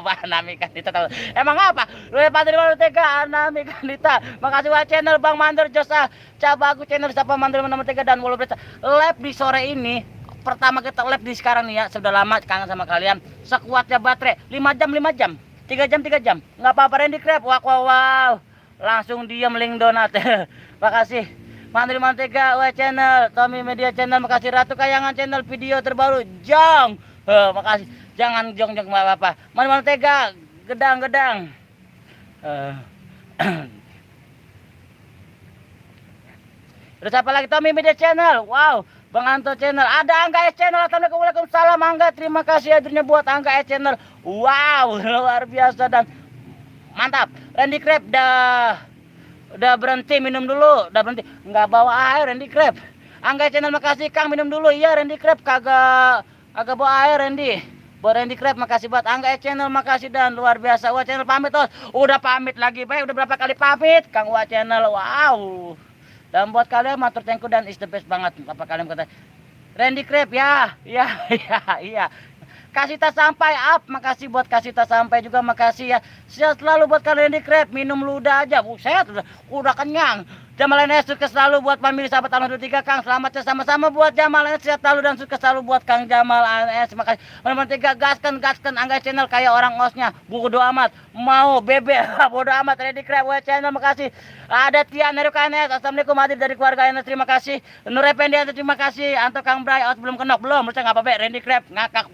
Mbak Nami Anita tahu. Emang apa? Lu Patri Tega, Nami Anita. Makasih buat channel Bang Mandor Josa. Coba aku channel siapa Mandor nomor 3 dan Wolo Berita. Live di sore ini. Pertama kita live di sekarang nih ya. Sudah lama kangen sama kalian. Sekuatnya baterai 5 jam 5 jam. 3 jam 3 jam. Enggak apa-apa Randy Crab. Wow. Langsung diam link donat. Makasih. Mandiri Mantega W channel, Tommy Media channel, makasih Ratu Kayangan channel video terbaru, Jong, makasih, jangan jong nggak apa-apa, Mandiri Mantega, gedang, terus apa lagi Tommy Media channel, wow, Bang Anto channel, ada Angga S channel, assalamualaikum waalaikumsalam Angga, terima kasih hadirnya buat Angga S channel, wow, luar biasa dan mantap, Randy Crab udah berhenti minum dulu, udah berhenti nggak bawa air Randy Crab. Angga channel makasih Kang minum dulu, iya Randy Crab kagak bawa air Randy. Buat Randy Crab makasih buat Angga channel makasih dan luar biasa. Wah channel pamit tos, udah pamit lagi baik, udah berapa kali pamit Kang Wah channel, wow. Dan buat kalian matur thank you dan is the best banget apa kalian kata Randy Crab ya. Kasita sampai up, makasih buat Kasita sampai juga makasih ya. Sehat selalu buat kalian di Crab, minum ludah aja, buset udah kenyang. Jamal NS sukses selalu buat family sahabat Alhamdulillah 23 Kang, selamat ya sama-sama buat Jamal NS, sehat selalu dan sukses selalu buat Kang Jamal NS, makasih. Alhamdulillah 3 gaskan Angga channel kayak orang osnya, bodo amat, mau bebe, bodo amat Randy Crab W channel makasih. Ada Tian Heru KNS, assalamualaikum hadir dari keluarga NS terima kasih. Nur Effendi terima kasih. Anto Kang Bray os belum kenok belum, bisa nggak apa-apa Randy Crab ngakak.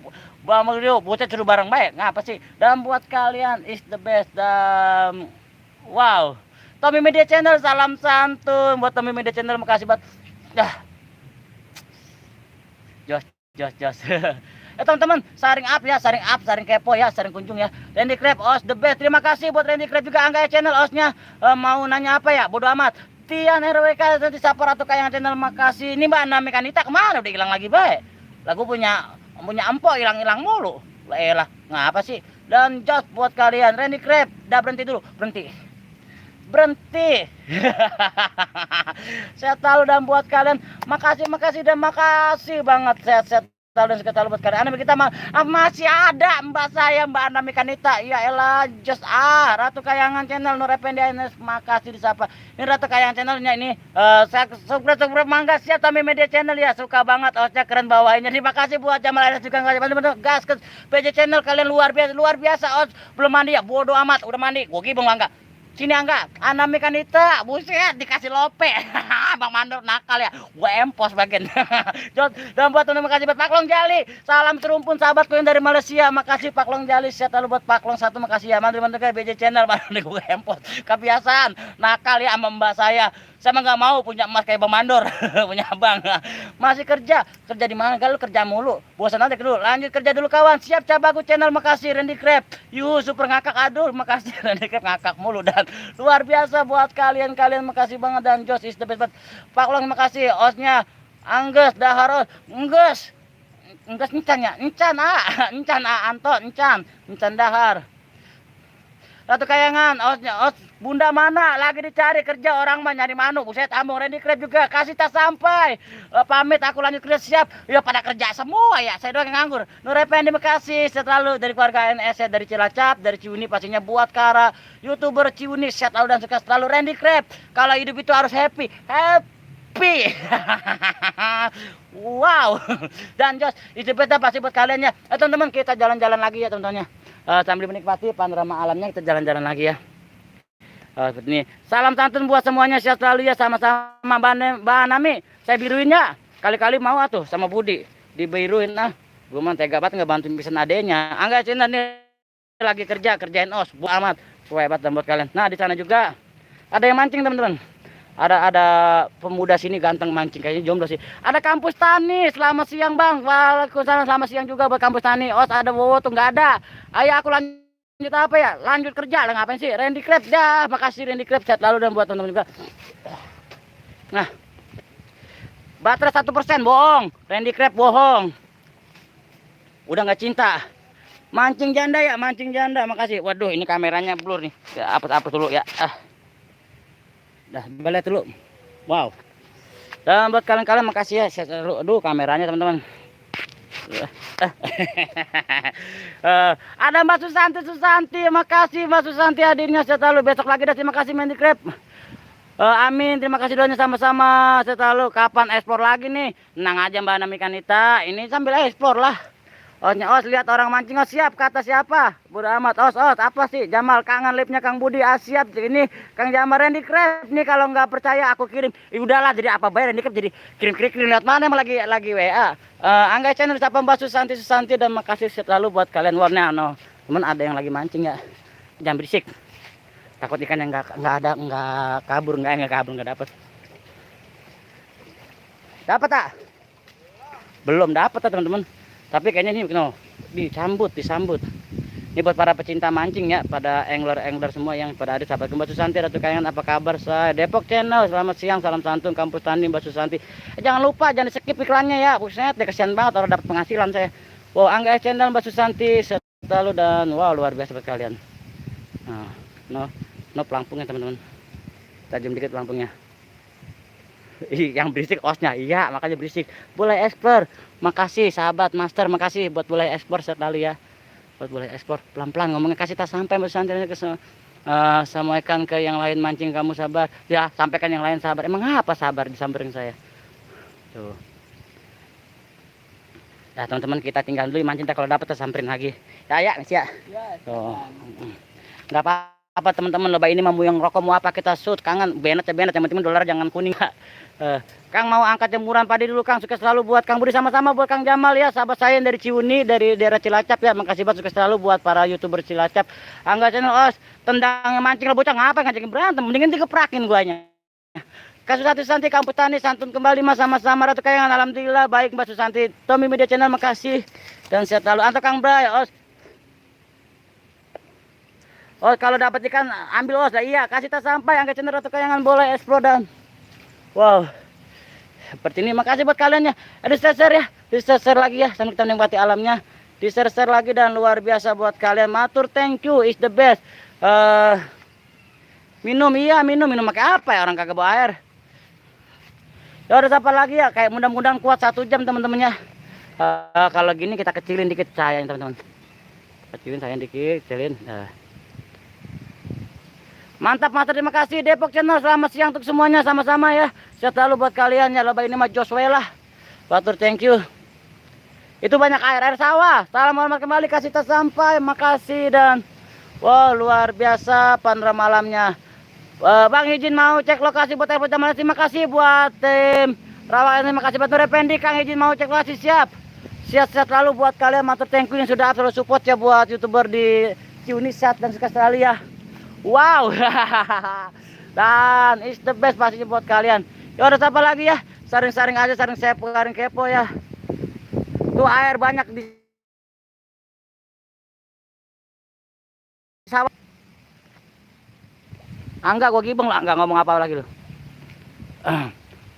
Bang Mario, bocah seru bareng baik, ngapa sih? Dan buat kalian is the best dan wow. Tommy Media Channel salam santun buat Tommy Media Channel makasih buat Jos. Teman-teman, saring up, saring kepo ya, saring kunjung ya. Randy Crab os the best. Terima kasih buat Randy Crab juga Angga channel osnya. Mau nanya apa ya? Bodo amat. Tian RWK nanti Sapar atau Kayangan channel makasih. Ini Mbak Nami Kanita kemana udah hilang lagi baik. Lagu punya empok hilang mulu. Lah, ngapa sih? Dan Jos buat kalian Randy Crab, udah berhenti dulu, berhenti. Sehat selalu dan buat kalian makasih dan makasih banget sehat selalu dan sehat selalu buat kalian. Kita masih ada Mbak saya Mbak Nami Kanita, ya elah Jos Ratu Kayangan channel Nur Effendi makasih disapa. Ini Ratu Kayangan channelnya ini saya subscribe mangga siap Tommy Media channel ya, suka banget osnya keren bawahnya. Terima kasih buat Jamal Anas juga bener-bener gas ke PJ channel kalian luar biasa os belum mandi ya bodo amat udah mandi gua gibeng Angga. Sini Angga, Anami Kanita, buset dikasih lope. Bang Mandor nakal ya, gua empos bagian. Dan buat teman makasih buat Pak Long Jali. Salam serumpun sahabatku yang dari Malaysia. Makasih Pak Long Jali, sehat selalu buat Pak Long 1 makasih ya. Mantu-mantu BJ channel, gua empos. Kebiasaan nakal ya sama mbak saya. Sama nggak mau punya emas kayak Bang Mandor, punya abang. Masih kerja di mana? Kalau kerja mulu, bosan aja dulu. Lanjut kerja dulu kawan. Siap Cabaku channel, makasih Randy Crab. Super ngakak aduh, makasih Randy Crab ngakak mulu dan luar biasa buat kalian makasih banget dan Jos is the best. Pak Long makasih osnya Angges Daharos, Angges encan Anto encan Dahar. Ratu Kayangan, os bunda mana lagi dicari kerja orang mah nyari manu, buset ambung Randy Crab juga kasih tas sampai. Pamit aku lanjut kerja siap. Ya pada kerja semua ya, saya doang yang nganggur. Nur Effendi makasih selalu dari keluarga NS ya, dari Cilacap, dari Ciuni pastinya buat Kara, YouTuber Ciuni sehat selalu dan sukses selalu Randy Crab. Kalau hidup itu harus happy. Wow. Dan Jos, itu beta pasti buat kalian ya. Teman-teman kita jalan-jalan lagi ya teman-teman ya. Sambil menikmati panorama alamnya kita jalan-jalan lagi ya. Seperti ini. Salam santun buat semuanya sehat selalu ya, sama-sama Mbak Nami. Saya biruin ya. Kali-kali mau atuh sama Budi dibiruin nah. Gue mah tega banget nggak bantuin pesan adenya. Angga Cina nih lagi kerjain os, bu amat. Hebat dan buat kalian. Nah di sana juga ada yang mancing teman-teman. Ada pemuda sini ganteng mancing kayaknya jomblo sih. Ada kampus tani, selamat siang bang. Waalaikumsalam, selamat siang juga buat kampus tani. Os ada Wowo tuh nggak ada. Ayo aku lanjut apa ya? Lanjut kerja lah ngapain sih? Randy Crab dah, makasih Randy Crab sehat lalu dan buat teman-teman juga. Nah, baterai 1% bohong, Randy Crab bohong. Udah nggak cinta. Mancing janda ya, mancing janda. Makasih. Waduh, ini kameranya blur nih. Ya, apa dulu ya. Dah, balik dulu. Wow. Dan buat kalian-kalian makasih ya. Aduh kameranya teman-teman. Ada Mbak Susanti, makasih Mbak Susanti hadirnya. Selalu besok lagi dah, terima kasih Mendikrep. Amin, terima kasih doanya sama-sama. Selalu kapan ekspor lagi nih? Tenang aja Mbak Nami Kanita, ini sambil ekspor lah. Osnya Os lihat orang mancing, Os siap, kata siapa? Bodo amat. Os apa sih? Jamal kangen lipnya Kang Budi, siap. Ini Kang Jamal Randy Krep nih, kalau nggak percaya aku kirim. Udahlah, jadi apa bayar Randy Krep, jadi kirim lihat mana emang lagi WA. Angga channel siapa Mbak Susanti dan makasih selalu buat kalian warna no. Teman ada yang lagi mancing ya. Jangan berisik. Takut ikan yang nggak kabur nggak dapet. Dapat tak? Belum dapat teman-teman. Tapi kayaknya ini disambut. Ini buat para pecinta mancing ya, pada angler semua yang pada ada. Sahabat Mbak Susanti, Ratu Kayangan, apa kabar? Saya Depok Channel, selamat siang, salam santun kampus tani Mbak Susanti. Jangan lupa jangan di skip iklannya ya, buset deh, kasihan banget orang dapat penghasilan saya. Wow, Angga Channel Mbak Susanti selalu, dan wow luar biasa buat kalian. No pelampungnya teman-teman, tajam dikit pelampungnya. Yang berisik osnya, iya makanya berisik. Boleh ekspor, makasih sahabat master, makasih buat boleh ekspor selalu ya. Buat boleh ekspor pelan-pelan ngomongnya, kasih tas sampai Mbak Susanti ke sampaikan ke yang lain mancing kamu sabar ya, sampaikan yang lain sabar. Emang apa sabar disamperin saya tuh ya teman-teman. Kita tinggal dulu mancing, kalau dapat samperin lagi ya tuh. Nggak apa teman-teman, loba ini mau yang rokok mau apa kita shoot. Kangen benet yang penting dolar jangan kuning. Kang mau angkat jemuran padi dulu Kang, sukses selalu buat Kang Budi, sama-sama buat Kang Jamal ya, sahabat saya yang dari Ciuni, dari daerah Cilacap ya, makasih banget, sukses selalu buat para YouTuber Cilacap. Angga Channel Os, tendang mancing bocah ngapa ngajakin berantem, mendingan dikeprakin guanya. Kak Susanti kampus tani, santun kembali Mas, sama-sama Ratu Kayangan, alhamdulillah baik Mbak Susanti. Tommy Media Channel makasih dan sehat selalu. Anto Kang Bray Os. Oh kalau dapat ikan ambil Os, iya kasih tas sampai. Angga Channel Ratu Kayangan boleh explore dan wow seperti ini. Makasih buat kalian ya. Di share ya, di share lagi ya, sambil kita menikmati alamnya. Di share lagi dan luar biasa buat kalian. Matur thank you is the best. Minum pakai apa ya, orang kagak bawa air. Ya udah siapa lagi ya, kayak mudah-mudahan kuat 1 jam teman-teman ya. Kalau gini kita kecilin dikit saya teman-teman. Kecilin saya dikit, kecilin. Mantap master, terima kasih Depok Channel, selamat siang untuk semuanya, sama-sama ya. Sehat selalu buat kalian ya. Loba ini mah Joshua lah. Batur thank you. Itu banyak air sawah. Salam hormat kembali, kasih tas sampai, makasih dan wow luar biasa panorama malamnya. Bang izin mau cek lokasi buat telepon Jamal, terima kasih buat tim Rawakan, terima kasih buat Nur Effendi. Kang izin mau cek lokasi, siap. Sehat selalu buat kalian, matur thank you yang sudah selalu support ya buat YouTuber di Ciunisat dan sukses selalu ya. Wow. Dan is the best pastinya buat kalian. Ya udah apa lagi ya, saring-saring aja, saring kepo ya. Tuh air banyak di sawah. Angga gua gibeng lah, enggak ngomong apa lagi lu.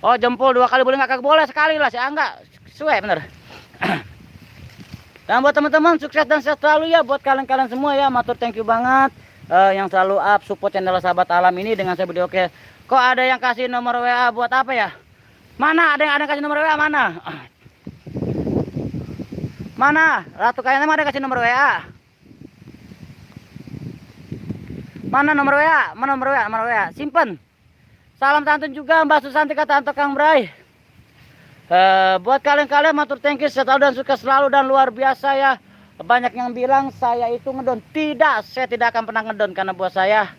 Oh jempol 2 kali boleh nggak? Kagak boleh, sekali lah si Angga. Suwe bener. Dan buat teman-teman sukses dan sehat selalu ya buat kalian semua ya. Matur thank you banget. Yang selalu up support channel sahabat alam ini dengan saya video oke. Kok ada yang kasih nomor WA buat apa ya? Mana ada yang kasih nomor WA mana? Mana? Ratu Kayangan ada kasih nomor WA? Mana nomor WA? Mana nomor WA? Simpen. Salam santun juga Mbak Susanti, kata Anto Kang Bray. Buat kalian matur thank you selalu dan sukses selalu dan luar biasa ya. Banyak yang bilang saya itu ngedon. Tidak, saya tidak akan pernah ngedon, karena buat saya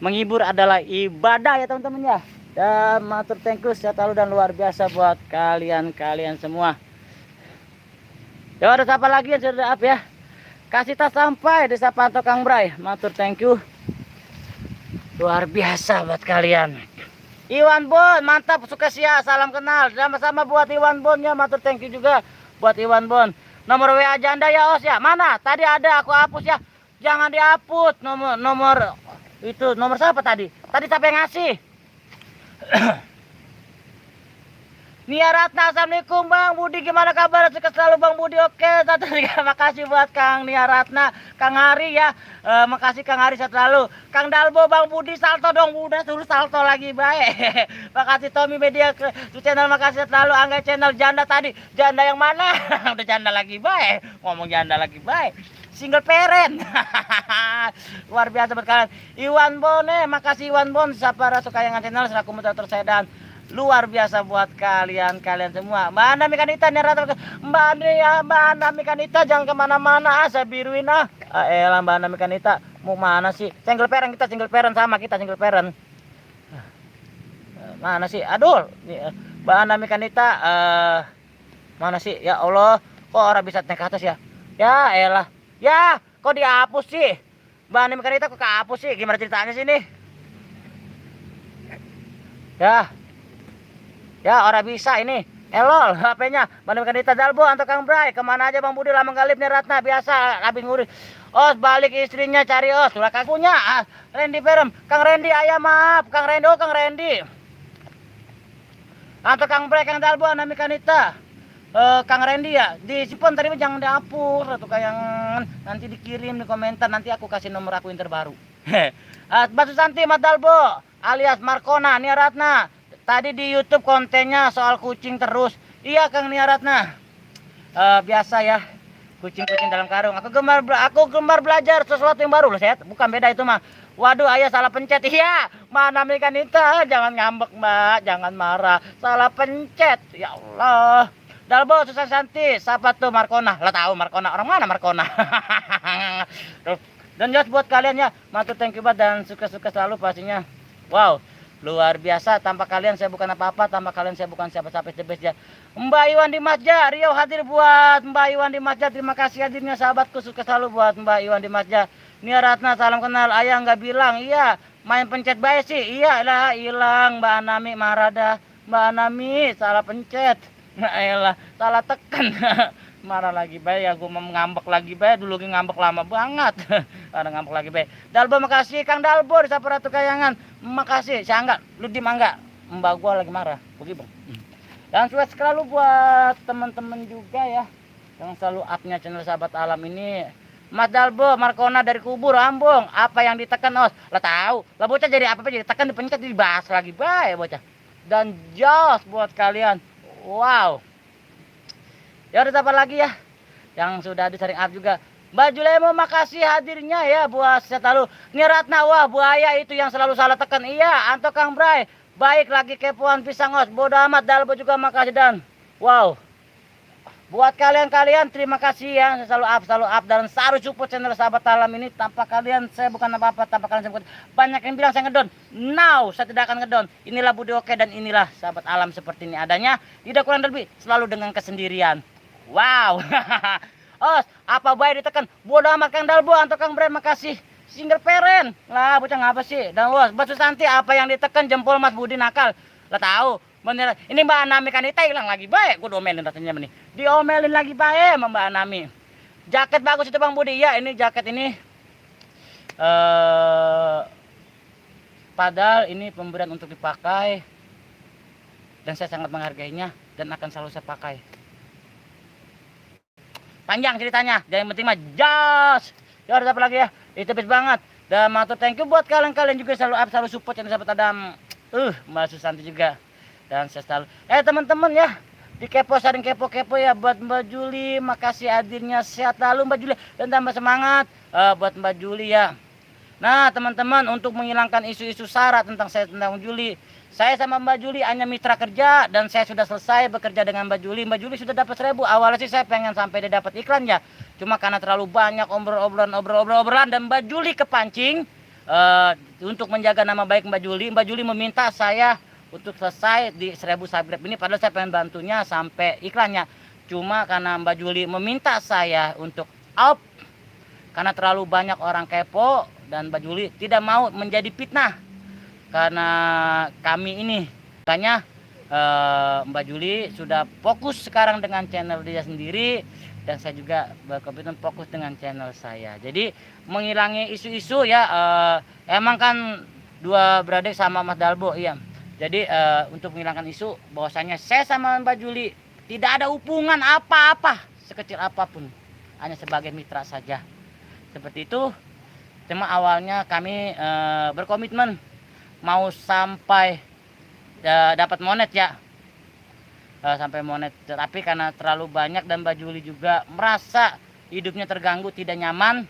menghibur adalah ibadah ya teman-teman ya. Dan matur thank you selalu dan luar biasa buat kalian semua. Ya udah apa lagi yang sudah up ya. Kasih tas sampai di Sapanto Kang Bray. Matur thank you. Luar biasa buat kalian. Iwan Bon, mantap, sukses ya, salam kenal. Sama-sama buat Iwan Bon ya, matur thank you juga buat Iwan Bon. Nomor WA janda ya Os ya. Mana? Tadi ada, aku hapus ya. Jangan dihapus. Nomor itu nomor siapa tadi? Tadi siapa yang ngasih? Nia Ratna, assalamualaikum Bang Budi, gimana kabar? Sukses selalu Bang Budi. Oke, terima kasih buat Kang Nia Ratna, Kang Hari ya. Makasih Kang Hari, sehat selalu. Kang Dalbo, Bang Budi salto dong, udah suruh salto lagi baik. Makasih Tommy Media ke channel, makasih sehat selalu. Angga channel janda tadi, janda yang mana? Udah janda lagi baik, ngomong janda lagi baik. Single parent. Luar biasa buat kalian. Iwan Bone, makasih Iwan Bon, Sapa Ratu Kayangan channel selaku moderator saya dan luar biasa buat kalian semua. Mbak Anda Mekanita nih rata Mbak Anda Mekanita jangan kemana-mana, saya biruin elah Mbak Anda Mekanita mau mana sih? Single parent, kita single parent, sama kita single parent. Mana sih? Aduh, Mbak Anda Mekanita mana sih? Ya Allah, kok orang bisa naik ke atas ya? Ya elah. Ya, kok dihapus sih? Mbak Anda Mekanita kok kehapus sih? Gimana ceritanya sih ini? Ya, orang bisa ini. Elol, HP-nya. Bang Kanita Dalbo atau Kang Bray. Kemana aja Bang Budi lama galip nih Ratna. Biasa, habis ngurus. Os, balik istrinya cari Os. Sudah kakunya. Randy Perem. Kang Randy, ayah maaf. Kang Randy, oh Kang Randy. Atau Kang Bray, Kang Dalbo, Nami Kanita. Kang Randy ya. Disimpan tadi jangan dihapus. Atau kayak nanti dikirim di komentar. Nanti aku kasih nomor aku yang terbaru. Batu Santi, Mat Dalbo. Alias Markona, Nia Ratna. Tadi di YouTube kontennya soal kucing terus. Iya Kang Nia Ratna. Biasa ya, kucing-kucing dalam karung. Aku gemar belajar sesuatu yang baru loh, saya. Bukan beda itu mah. Waduh, ayah salah pencet. Iya, mana Mekanita, jangan ngambek Mbak, jangan marah. Salah pencet. Ya Allah. Dalbo Susan Santi, siapa tuh Markona? Lah tahu Markona, orang mana Markona? Dan just buat kalian ya, matur thank you banget dan suka-suka selalu pastinya. Wow. Luar biasa, tanpa kalian saya bukan apa-apa, tanpa kalian saya bukan siapa-siapa, the best ya. Mbak Iwan di Masja, Rio hadir buat Mbak Iwan di Masja, terima kasih hadirnya sahabatku, sukses selalu buat Mbak Iwan di Masja. Nia Ratna, salam kenal, ayah nggak bilang, iya, main pencet baik sih, iya lah, hilang, Mbak Anami marah dah, Mbak Anami salah pencet, nah elah, salah tekan. Marah lagi baik ya, gue mau ngambek lagi baik, dulu ngambek lama banget. Ada ngambek lagi baik. Dalbo makasih Kang Dalbo di Sapa Ratu Kayangan. Makasih, saya enggak, lu di mangga. Mbak gue lagi marah, begitu. Dan sukses selalu buat teman-teman juga ya, yang selalu up-nya channel Sahabat Alam ini. Mas Dalbo, Markona dari kubur, Ambung. Apa yang ditekan Os? Lah tahu, lah bocah jadi apa-apa jadi tekan dipencet dibahas lagi baik bocah. Dan jos buat kalian. Wow. Ya udah apa lagi ya yang sudah disaring up juga. Mbak Julemo makasih hadirnya ya buat selalu. Nia Ratna, wah buaya itu yang selalu salah tekan. Iya, Anto Kang Bray. Baik lagi kepoan pisang Os. Bodo amat. Dalbo juga makasih dan wow. Buat kalian terima kasih ya, selalu up dan selalu support channel Sahabat Alam ini. Tanpa kalian saya bukan apa-apa, tanpa kalian saya bukan. Banyak yang bilang saya ngedon. Now saya tidak akan ngedon. Inilah Budi Oke dan inilah Sahabat Alam seperti ini adanya. Tidak kurang lebih selalu dengan kesendirian. Wow. Os, apa baik ditekan? Bodoh amat Kang Dalbo atau Kang Bray, makasih. Single parent. Lah bocah ngapa sih? Dan Os, Batu Santi apa yang ditekan jempol Mas Budi nakal. Lah tahu. Bener. Ini Mbak Anami Kanita hilang lagi baik. Gua diomelin rasanya nih. Diomelin lagi baik sama Mbak Anami. Jaket bagus itu Bang Budi. Ya, ini jaket ini padahal ini pemberian untuk dipakai dan saya sangat menghargainya dan akan selalu saya pakai. Panjang ceritanya, yang penting mah jos. Ya udah apa lagi ya, itu best banget. Dan matur thank you buat kalian juga selalu up, selalu support yang Sahabat Adam. Mbak Susanti juga. Dan saya selalu teman-teman ya, di kepo sering kepo-kepo ya buat Mbak Juli, makasih hadirnya, sehat selalu Mbak Juli dan tambah semangat buat Mbak Juli ya. Nah teman-teman, untuk menghilangkan isu-isu sara tentang Juli, saya sama Mbak Juli hanya mitra kerja dan saya sudah selesai bekerja dengan Mbak Juli. Mbak Juli sudah dapat 1000. Awalnya sih saya pengen sampai dia dapat iklan ya. Cuma karena terlalu banyak obrolan dan Mbak Juli kepancing untuk menjaga nama baik Mbak Juli meminta saya untuk selesai di 1000 subscribe ini. Padahal saya pengen bantunya sampai iklannya. Cuma karena Mbak Juli meminta saya untuk up karena terlalu banyak orang kepo dan Mbak Juli tidak mau menjadi fitnah. Karena kami ini makanya Mbak Juli sudah fokus sekarang dengan channel dia sendiri dan saya juga berkomitmen fokus dengan channel saya. Jadi menghilangi isu-isu ya, emang kan dua beradik sama Mas Dalbo, iya. Jadi untuk menghilangkan isu bahwasanya saya sama Mbak Juli tidak ada hubungan apa-apa sekecil apapun, hanya sebagai mitra saja. Seperti itu. Cuma awalnya kami berkomitmen mau sampai dapat monet ya, sampai monet. Tapi karena terlalu banyak dan Mbak Juli juga merasa hidupnya terganggu, tidak nyaman,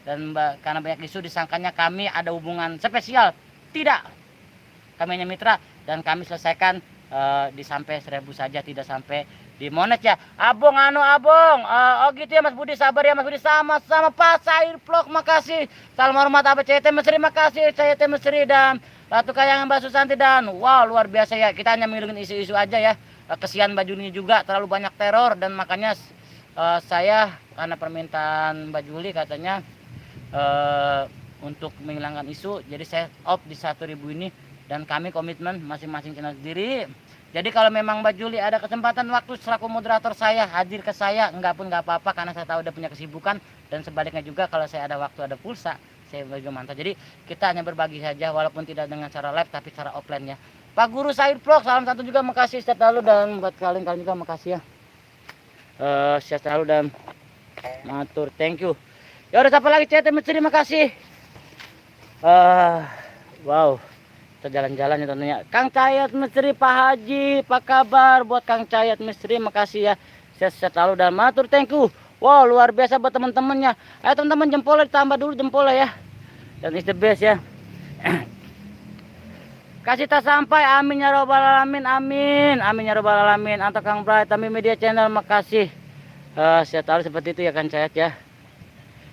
dan karena banyak isu disangkanya kami ada hubungan spesial. Tidak. Kami hanya mitra dan kami selesaikan di sampai 1.000 saja, tidak sampai di monet ya. Abong abong. Oh gitu ya Mas Budi, sabar ya Mas Budi. Sama-sama Pak Sair Vlog, makasih. Salam hormat apa CT Mesri, makasih CT Mesri dan Ratu Kayangan Mbak Susanti dan wow luar biasa ya. Kita hanya mengiringin isu-isu aja ya. Kesian Mbak Juli juga terlalu banyak teror dan makanya saya karena permintaan Mbak Juli katanya untuk menghilangkan isu, jadi saya off di 1.000 ini. Dan kami komitmen masing-masing channel sendiri. Jadi kalau memang Mbak Juli ada kesempatan waktu selaku moderator saya hadir ke saya, enggak pun enggak apa-apa karena saya tahu udah punya kesibukan. Dan sebaliknya juga kalau saya ada waktu ada pulsa, saya juga mantap. Jadi kita hanya berbagi saja walaupun tidak dengan cara live tapi cara offline ya. Pak Guru Said Vlog, salam satu juga, makasih sehat selalu dan buat kalian juga makasih ya. Sehat selalu dan matur, thank you. Ya udah, siapa lagi CT Mesri, makasih. Wow. Kita jalan-jalan ya tentunya. Kang Cayat Mesri, Pak Haji, apa kabar buat Kang Cayat Mesri, makasih ya. Sehat selalu dan matur, thank you. Wow luar biasa buat teman-temannya. Ayo teman-teman jempolnya ditambah dulu jempolnya ya. Dan is the best ya. Kasih tak sampai, amin ya robbal alamin, amin. Amin ya robbal alamin. Anto Kang Bray, Tami Media Channel, makasih. Sehat selalu seperti itu ya Kang Cayat ya.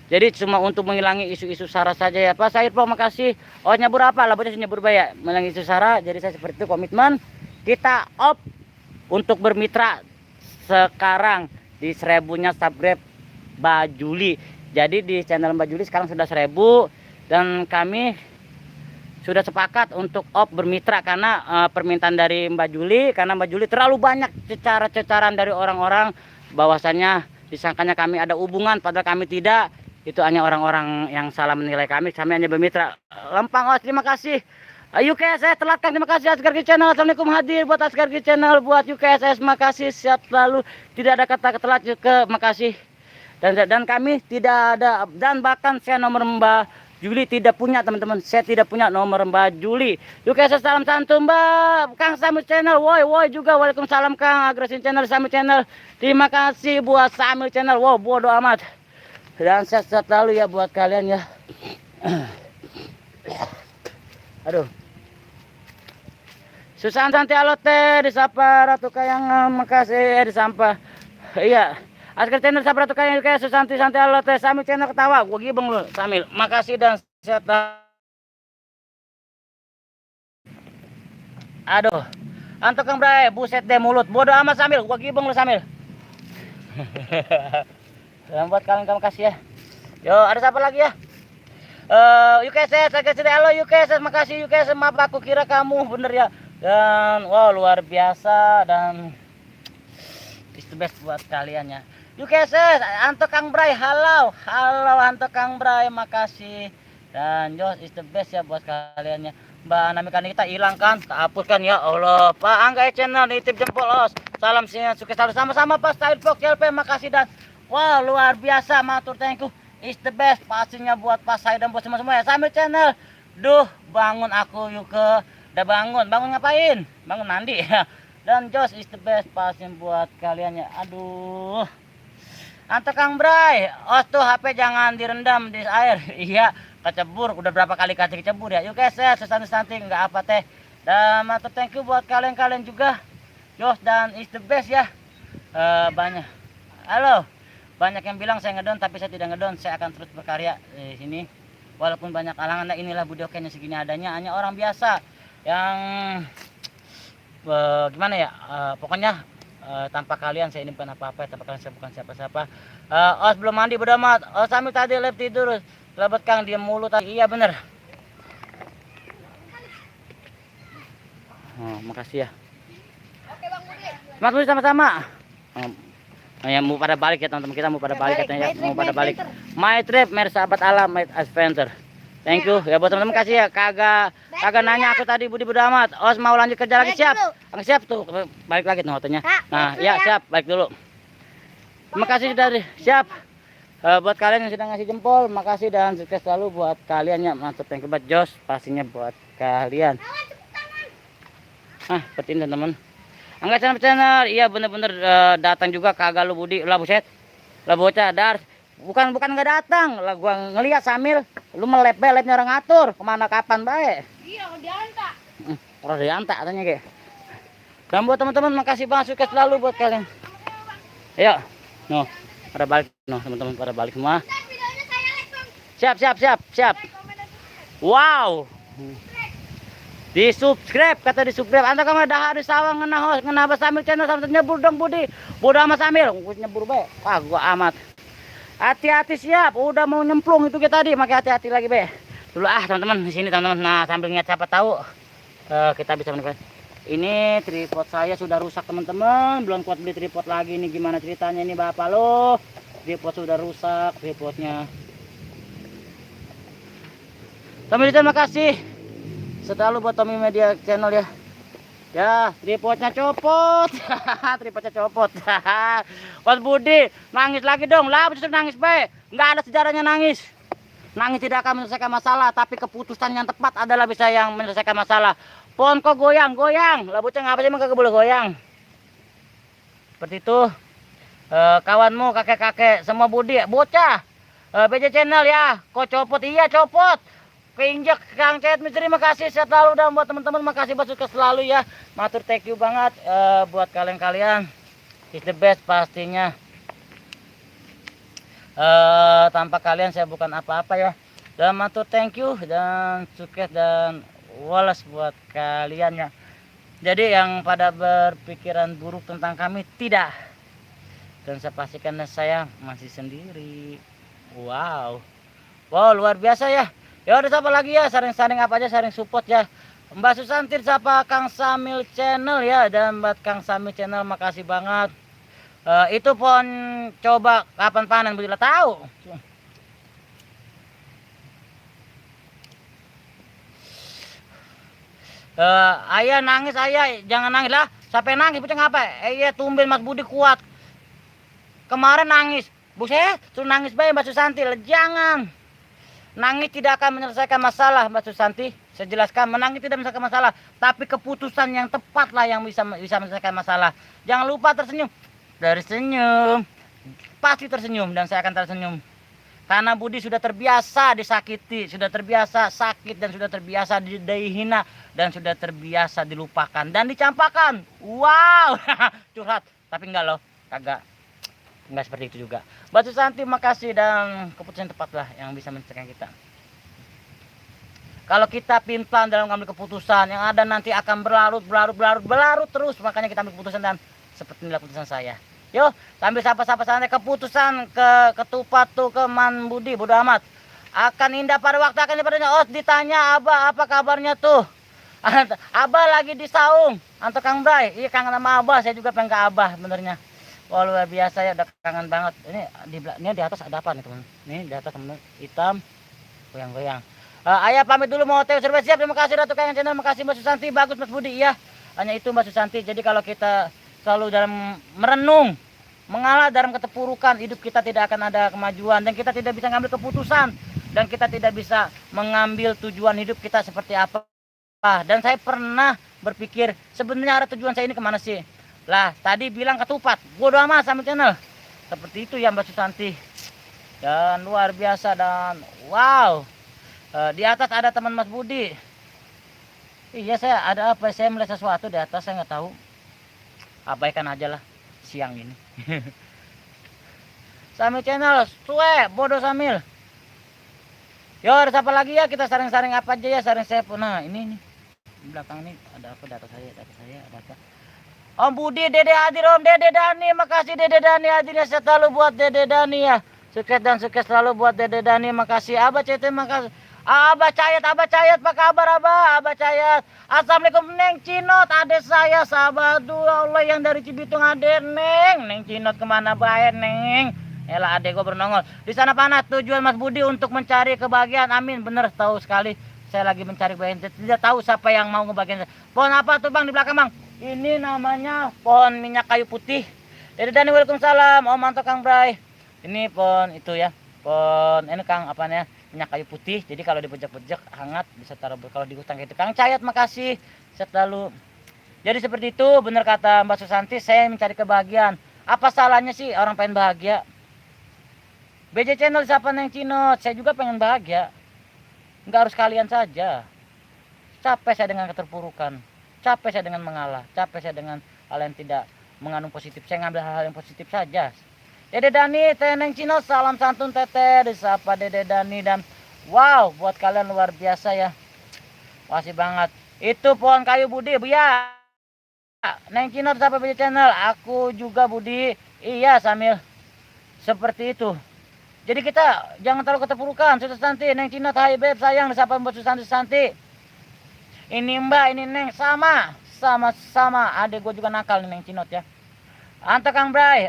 Jadi cuma untuk menghilangi isu-isu sara saja ya Pak Said Vlog, makasih. Oh nyebur apa? Labutnya nyebur ya, menghilangi isu sara. Jadi saya seperti itu komitmen. Kita off untuk bermitra sekarang di 1.000-nya subscribe Mbak Juli. Jadi di channel Mbak Juli sekarang sudah 1.000 dan kami sudah sepakat untuk off bermitra karena permintaan dari Mbak Juli, karena Mbak Juli terlalu banyak cecaran dari orang-orang bahwasannya disangkanya kami ada hubungan padahal kami tidak. Itu hanya orang-orang yang salah menilai kami hanya bermitra. Lempang, oh terima kasih. UKSS telat Kang, terima kasih Asgar Channel. Assalamualaikum, hadir buat Asgar Channel, buat UKSS, makasih, sehat selalu. Tidak ada kata telat juga, makasih. Dan kami tidak ada, dan bahkan saya nomor Mbak Juli tidak punya teman-teman. Saya tidak punya nomor Mbak Juli. UKSS salam santu Mbak Kang Samil Channel. Woi juga, waalaikumsalam Kang Agrasin Channel, Samil Channel. Terima kasih buat Samil Channel. Wow bodoh amat. Dan sehat selalu ya buat kalian ya. Aduh. Susan Santi Alote disapa Ratu Kayangan, makasih disampa. Iya. Asgar Channel disapa Ratu Kayangan, kayak Susanti Santi Alote, Samil Channel ketawa. Gua gibeng lu, Samil. Makasih dan sehat. Aduh. Anto Kang Bray, buset deh mulut. Bodoh amat Samil, gua gibeng lu Samil. Dan buat kalian kasih ya. Yo, ada siapa lagi ya? UKSS, halo UKSS, makasih UKSS. Maaf aku kira kamu bener ya. Dan wow luar biasa dan is the best buat kalian ya. UKSS, Anto Kang Bray, halo Anto Kang Bray, makasih. Dan Jos is the best ya buat kalian ya. Mbak Namika kita hilang kan, kehapuskan ya Allah. Pak Angga Channel nitip jempol os. Salam siang, sukses selalu sama-sama Pak Said Vlog CLP, makasih dan wah luar biasa, matur thank you, is the best pastinya buat Pak Said dan buat semua ya. Sambil Channel, duh bangun aku yuk ke, udah bangun ngapain? Bangun mandi ya. Dan Jos is the best pastinya buat kalian ya. Aduh, Anto Kang Bray, tuh HP jangan direndam di air. Iya, kecebur, udah berapa kali kasih kecebur ya. Yuk guys, sesanti-santi nggak apa teh. Dan matur thank you buat kalian juga. Jos dan is the best ya. Banyak. Halo. Banyak yang bilang saya ngedon, tapi saya tidak ngedon. Saya akan terus berkarya di sini. Walaupun banyak halangan, nah inilah Budi Okennya segini adanya. Hanya orang biasa yang gimana ya? Pokoknya tanpa kalian saya ini bukan apa-apa. Tanpa kalian saya bukan siapa-siapa. Os belum mandi bodo amat. Sambil tadi live tidur. Lebat Kang diam mulu tadi. Iya bener. Makasih ya. Oke Bang Budi. Mas Budi sama-sama. Ya mau pada balik ya teman-teman, kita mau pada balik katanya ya, mau pada balik. My Trip, sahabat alam, My Adventure. Thank you. Ya buat teman-teman kasih ya. Kagak nanya aku tadi Budi bodo amat. Os mau lanjut kerja lagi siap. Siap tuh. Balik lagi tuh hotelnya. Nah, ya siap. Balik dulu. Terima kasih sudah siap. Buat kalian yang sudah ngasih jempol, makasih dan sukses selalu buat kalian ya. Mantap, thank you buat Jos, pastinya buat kalian. Seperti ini teman-teman. Angga channel, iya bener-bener datang juga kagak lu Budi, lah buset. Lah bocah dar. Bukan nggak datang, lah gua ngelihat Samil, lu melep-belepnya orang ngatur, kemana kapan baik. Iya, diantar. Orang diantar katanya kayak. Dan buat teman-teman makasih banget, sukses selalu buat kalian. Ayo, no, pada balik, no teman-teman pada balik semua. Siap. Wow. Di subscribe, kata di subscribe. Anta kamu dah hari sawang ngena Samil channel sama nyebur dong Budi. Bodoh sama Samil, nyebur baik. Wah, gua amat. Hati-hati siap, udah mau nyemplung itu kita tadi, makai hati-hati lagi be. Dulu teman-teman di sini teman-teman. Nah sambil lihat siapa tahu kita bisa menikmati. Ini tripod saya sudah rusak teman-teman, belum kuat beli tripod lagi. Ini gimana ceritanya ini bapak lo? Tripod sudah rusak tripodnya. Terima kasih. Selalu buat Tommy Media Channel ya. Ya, tripodnya copot. Tripodnya copot. Mas Budi, nangis lagi dong. Lah, justru nangis baik. Nggak ada sejarahnya nangis. Nangis tidak akan menyelesaikan masalah, tapi keputusan yang tepat adalah bisa yang menyelesaikan masalah. Pohon kok goyang. Lah, bocah ngapa sih emang kagak boleh goyang? Seperti itu. Kawanmu, kakek-kakek, semua Budi, bocah. BJ Channel ya. Kok copot? Iya, copot. Keinjak Kang Cet Misteri, makasih sehat selalu. Dan buat teman-teman makasih buat sukses selalu ya. Matur thank you banget buat kalian is the best pastinya. Tanpa kalian saya bukan apa-apa ya. Dan matur thank you dan sukses dan walas buat kalian ya. Jadi yang pada berpikiran buruk tentang kami tidak. Dan saya pastikan saya masih sendiri. Wow luar biasa ya. Ya udah siapa lagi ya, saring-saring apa aja, saring support ya. Mbak Susantir siapa Kang Samil Channel ya, dan buat Kang Samil Channel makasih banget. Itu pohon coba kapan panen Budi lah tahu. Ayah nangis, ayah jangan nangis lah. Sampai nangis bocah ngapa? Iya tumben Mas Budi kuat. Kemarin nangis, buset, suruh nangis bae Mbak Susantir, jangan. Nangis tidak akan menyelesaikan masalah Mbak Susanti. Saya jelaskan, menangis tidak menyelesaikan masalah, tapi keputusan yang tepat lah yang bisa menyelesaikan masalah. Jangan lupa tersenyum. Dari senyum pasti tersenyum, dan saya akan tersenyum. Karena Budi sudah terbiasa disakiti, sudah terbiasa sakit, dan sudah terbiasa dihina, dan sudah terbiasa dilupakan dan dicampakan. Wow, curhat. Tapi enggak loh, kagak. Enggak seperti itu juga. Mbak Susanti makasih, dan keputusan tepat lah yang bisa menyelesaikan kita. Kalau kita pimplan dalam mengambil keputusan, yang ada nanti akan berlarut terus. Makanya kita ambil keputusan, dan seperti inilah keputusan saya. Yuk, sambil sapa-sapa santai, keputusan ke ketupat tuh ke Man Budi, bodo amat. Akan indah pada waktu akan diperdanya. Oh, ditanya Abah apa kabarnya tuh? Abah lagi di saung. Anto Kang Bray, iya kangen sama Abah, saya juga pengen ke Abah benernya. Wah luar biasa ya, udah kangen banget. Ini di atas ada apa nih teman? Ini di atas teman hitam, goyang-goyang. Ayah pamit dulu mau hotel serba siap. Terima kasih Ratu Kayang Channel, makasih Mbak Susanti, bagus Mas Budi. Iya, hanya itu Mbak Susanti. Jadi kalau kita selalu dalam merenung, mengalah dalam keterpurukan, hidup kita tidak akan ada kemajuan, dan kita tidak bisa mengambil keputusan, dan kita tidak bisa mengambil tujuan hidup kita seperti apa. Dan saya pernah berpikir sebenarnya arah tujuan saya ini kemana sih? Lah tadi bilang ketupat, bodo amat sama channel. Seperti itu ya Mbak Susanti. Dan luar biasa, dan wow. Di atas ada teman Mas Budi. Iya, saya ada apa? Saya melihat sesuatu di atas, saya nggak tahu. Abaikan aja lah siang ini. Samil Channel, suwe, bodoh Samil. Yo, ada siapa lagi ya? Kita saring-saring apa aja ya, saring saya. Nah, ini di belakang ini ada apa? Data saya ada apa? Om Budi, Dede hadir, Om Dede Dani, makasih Dede Dani hadirnya selalu buat Dede Dani ya. Sukses dan sukses selalu buat Dede Dani, makasih. Abah CT, makasih. Abah Cayat, apa kabar Abah? Abah Cayat. Assalamualaikum Neng Cinot, adek saya, sahabat Allah yang dari Cibitung, adek Neng. Neng Cinot kemana baik Neng? Elah adek gua bernongol. Di sana panas, tujuan Mas Budi untuk mencari kebahagiaan. Amin. Bener, tahu sekali. Saya lagi mencari kebahagiaan. Tidak tahu siapa yang mau ngebagian saya. Pohon apa tuh Bang di belakang Bang? Ini namanya pohon minyak kayu putih. Dede Dani waalaikumsalam. Om mantap Kang Bray. Ini pohon itu ya. Pohon ini Kang apanya? Minyak kayu putih. Jadi kalau dipejak-pejak hangat bisa taruh kalau di hutan gitu. Kang Cayat makasih. Selalu. Jadi seperti itu bener kata Mbak Susanti, saya mencari kebahagiaan. Apa salahnya sih orang pengen bahagia? BJ Channel siapa Neng Cinot? Saya juga pengen bahagia. Nggak harus kalian saja. Capek saya dengan keterpurukan. Capek saya dengan mengalah. Capek saya dengan hal yang tidak mengandung positif. Saya ngambil hal-hal yang positif saja. Dede Dani, Teh Neng Cinot, salam santun Teteh. Disapa Dede Dani dan wow, buat kalian luar biasa ya. Makasih banget. Itu pohon kayu Budi, ya. Neng Cinot sampai BJ Channel. Aku juga Budi. Iya Samil. Seperti itu. Jadi kita jangan terlalu keterpurukan. Susanti, Neng Cinot, hai beb sayang, disapa Mbak Susanti. Ini Mbak, ini Neng, sama. Adek gue juga nakal nih Neng Cinot ya. Anta Kang Bray,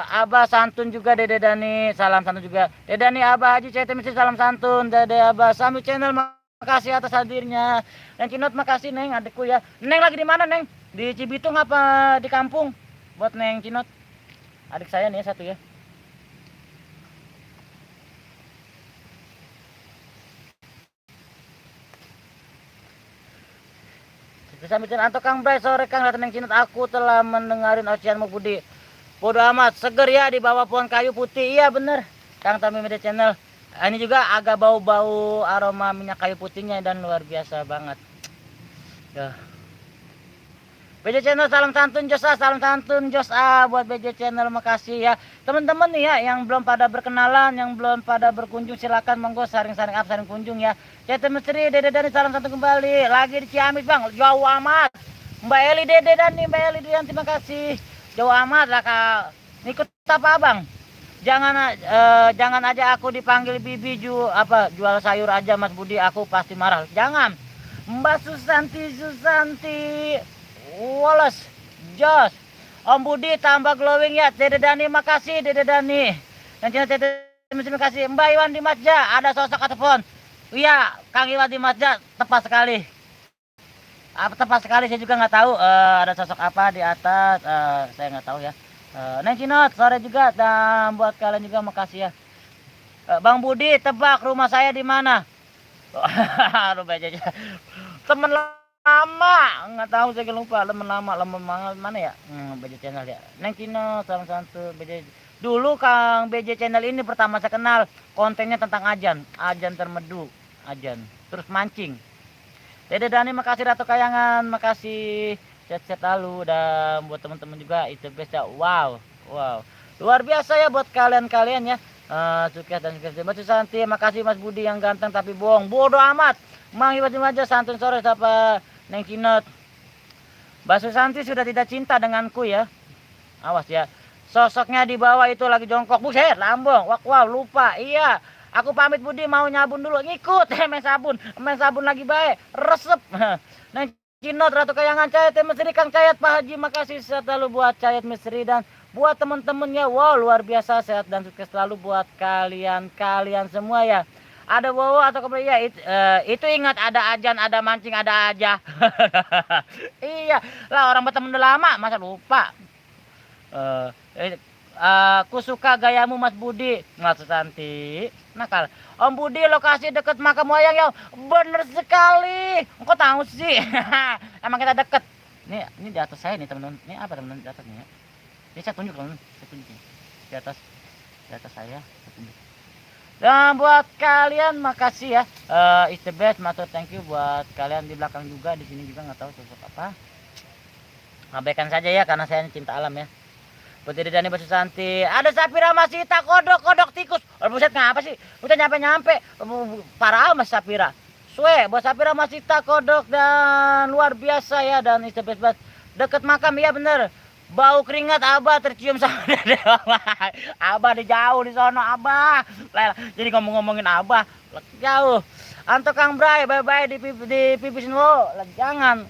Abah santun juga Dede Dani, salam santun juga. Dede Dani, Abah Haji CT mesti salam santun. Dede Abah Sambil Channel makasih atas hadirnya. Neng Cinot makasih Neng, adekku ya. Neng lagi di mana Neng? Di Cibitung apa di kampung? Buat Neng Cinot. Adik saya nih satu ya. Sambil Anto Kang Bray, sore Kang datang Neng Cinot, aku telah mendengarin ocehanmu Budi. Bodo amat, seger ya di bawah pohon kayu putih. Iya bener Kang Tommy Media Channel. Ini juga agak bau-bau aroma minyak kayu putihnya dan luar biasa banget ya. BJ Channel salam santun Jos A, salam santun Jos A buat BJ Channel, makasih ya. Teman-teman nih ya yang belum pada berkenalan, yang belum pada berkunjung, silakan monggo saring-saring up, saring kunjung ya. CT Misteri, Dede Dani salam santun kembali. Lagi di Ciamis Bang, jauh amat. Mbak Eli Dede Dani, Mbak Eli Dian, terima kasih. Jauh amat lah Kak. Ikut apa Bang? Jangan aja aku dipanggil Bibi jual sayur aja Mas Budi, aku pasti marah. Jangan. Mbak Susanti. Wallace, Jos, Om Budi tambah glowing ya. Dede Dani makasih Dede Dani. Dan Cina Dede terima kasih. Mbak Iwan di Masja, ada sosok telepon. Iya, Kang Iwan di Masja tepat sekali. Tepat sekali, saya juga nggak tahu ada sosok apa di atas. Saya nggak tahu ya. Neng Cinot sore juga dan buat kalian juga makasih ya. Bang Budi tebak rumah saya di mana? Aduh baca aja. Temen lama, nggak tahu saya lupa. Lama mana ya? BJ Channel ya. Neng Cino salam satu BJ. Dulu Kang BJ Channel ini pertama saya kenal kontennya tentang ajan termedu, terus mancing. Dede Dani makasih, Ratu Kayangan makasih, chat lalu, dan buat teman-teman juga itu best ya. Wow luar biasa ya buat kalian ya. Sukses dan sukses. Mbak Susanti makasih Mas Budi yang ganteng tapi bohong, bodoh amat. Mang Ibadim aja santun sore siapa Neng Cinot. Mbak Susanti sudah tidak cinta denganku ya. Awas ya. Sosoknya di bawah itu lagi jongkok. Buset, lambung. Wow, lupa. Iya. Aku pamit Budi mau nyabun dulu. Ngikut. Main sabun lagi baik. Resep. Neng Cinot, Ratu Kayangan, Cayat Misteri, Kang Cayat, Pak Haji. Makasih selalu buat Cayat Misteri dan buat teman-temannya. Wow, luar biasa. Sehat dan sukses selalu buat kalian semua ya. Ada Wowo atau kemudian ya itu ingat ada ajan, ada mancing, ada aja. Iya lah, orang berteman udah lama masa lupa. Aku suka gayamu Mas Budi. Mas Santi nakal. Om Budi lokasi deket makam wayang ya. Bener sekali. Kok tahu sih? Emang kita deket. Ini di atas saya nih teman-teman. Ini apa teman-teman di atas nih ya? Ini saya tunjuk teman-teman. Saya tunjuk di atas saya. Saya tunjuk. Dan buat kalian makasih ya. It's the best, matur thank you buat kalian di belakang juga, di sini juga nggak tahu sosok apa. Abaikan saja ya karena saya cinta alam ya. Buat Dede Dani, Mbak Susanti, ada Sapira Masita, kodok tikus. Oh, buset ngapa sih? Udah nyampe. Parah Mas Sapira. Buat Sapira Masita, kodok dan luar biasa ya, dan it's the best banget. Deket makam ya bener. Bau keringat Abah tercium sama Dede. Abah di jauh di sana Abah. Jadi ngomongin Abah jauh. Anto Kang Bray, bye-bye di pipisin wo. Jangan.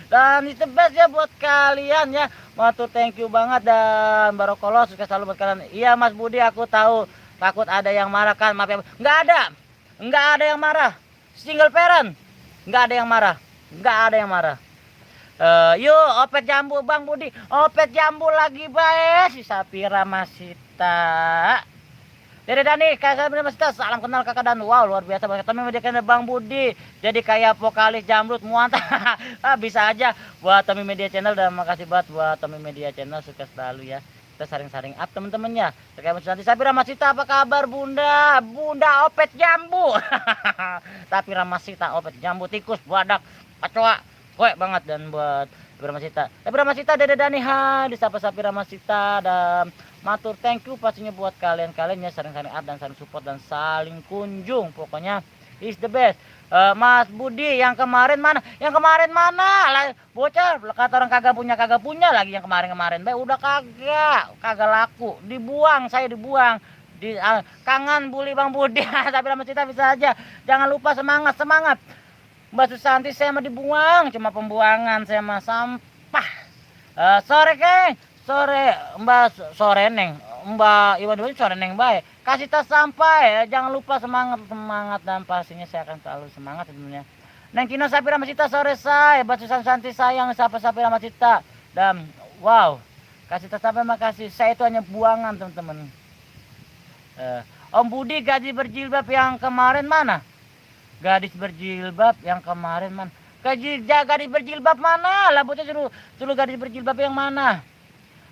Dan itu best ya buat kalian ya. Matur thank you banget dan barokallah, sukses selalu buat kalian. Iya Mas Budi, aku tahu takut ada yang marah kan, maaf ya. Nggak ada yang marah. Single parent, nggak ada yang marah, nggak ada yang marah. Yuk opet jambu Bang Budi, opet jambu lagi baik si Sapira Masita. Dede Dani, kakak Masita, salam kenal kakak dan wow luar biasa banget. Tommy Media Channel Bang Budi, jadi kayak vokalis Jamrut muanta. Bisa aja buat Tommy Media Channel dan makasih banget buat Tommy Media Channel, sukses selalu ya. Kita saring-saring up temen-temennya. Kakak nanti Sapira Masita, apa kabar Bunda? Bunda opet jambu. Sapira Masita, opet jambu tikus, badak, pacoa. Koek banget dan buat Sapira Masita, Dede Dani, hai disapa Sapira Masita dan matur thank you pastinya buat kalian-kalian ya, saling-saling art dan saling support dan saling kunjung, pokoknya is the best. Mas Budi yang kemarin mana? Yang kemarin mana? Lah, bocah kata orang kagak punya lagi yang kemarin udah kagak laku, dibuang, saya dibuang. Kangen bully Bang Budi. Tapi Mas Cita bisa aja. Jangan lupa semangat. Mbak Susanti saya mah dibuang, cuma pembuangan, saya mah sampah. Sore Keng, sore Mbak, sore Neng, Mbak Iwan Dewi sore Neng baik. Kasih tas sampai, jangan lupa semangat dan pastinya saya akan selalu semangat sebenarnya. Neng Kino Sapira Masita sore saya, Mbak Susanti sayang siapa Sapira Masita dan wow, kasih tas sampai makasih. Saya itu hanya buangan teman-teman. Om Budi gaji berjilbab yang kemarin mana? Gadis berjilbab yang kemarin man. Gadis berjilbab mana? Lah bocah suruh gadis berjilbab yang mana?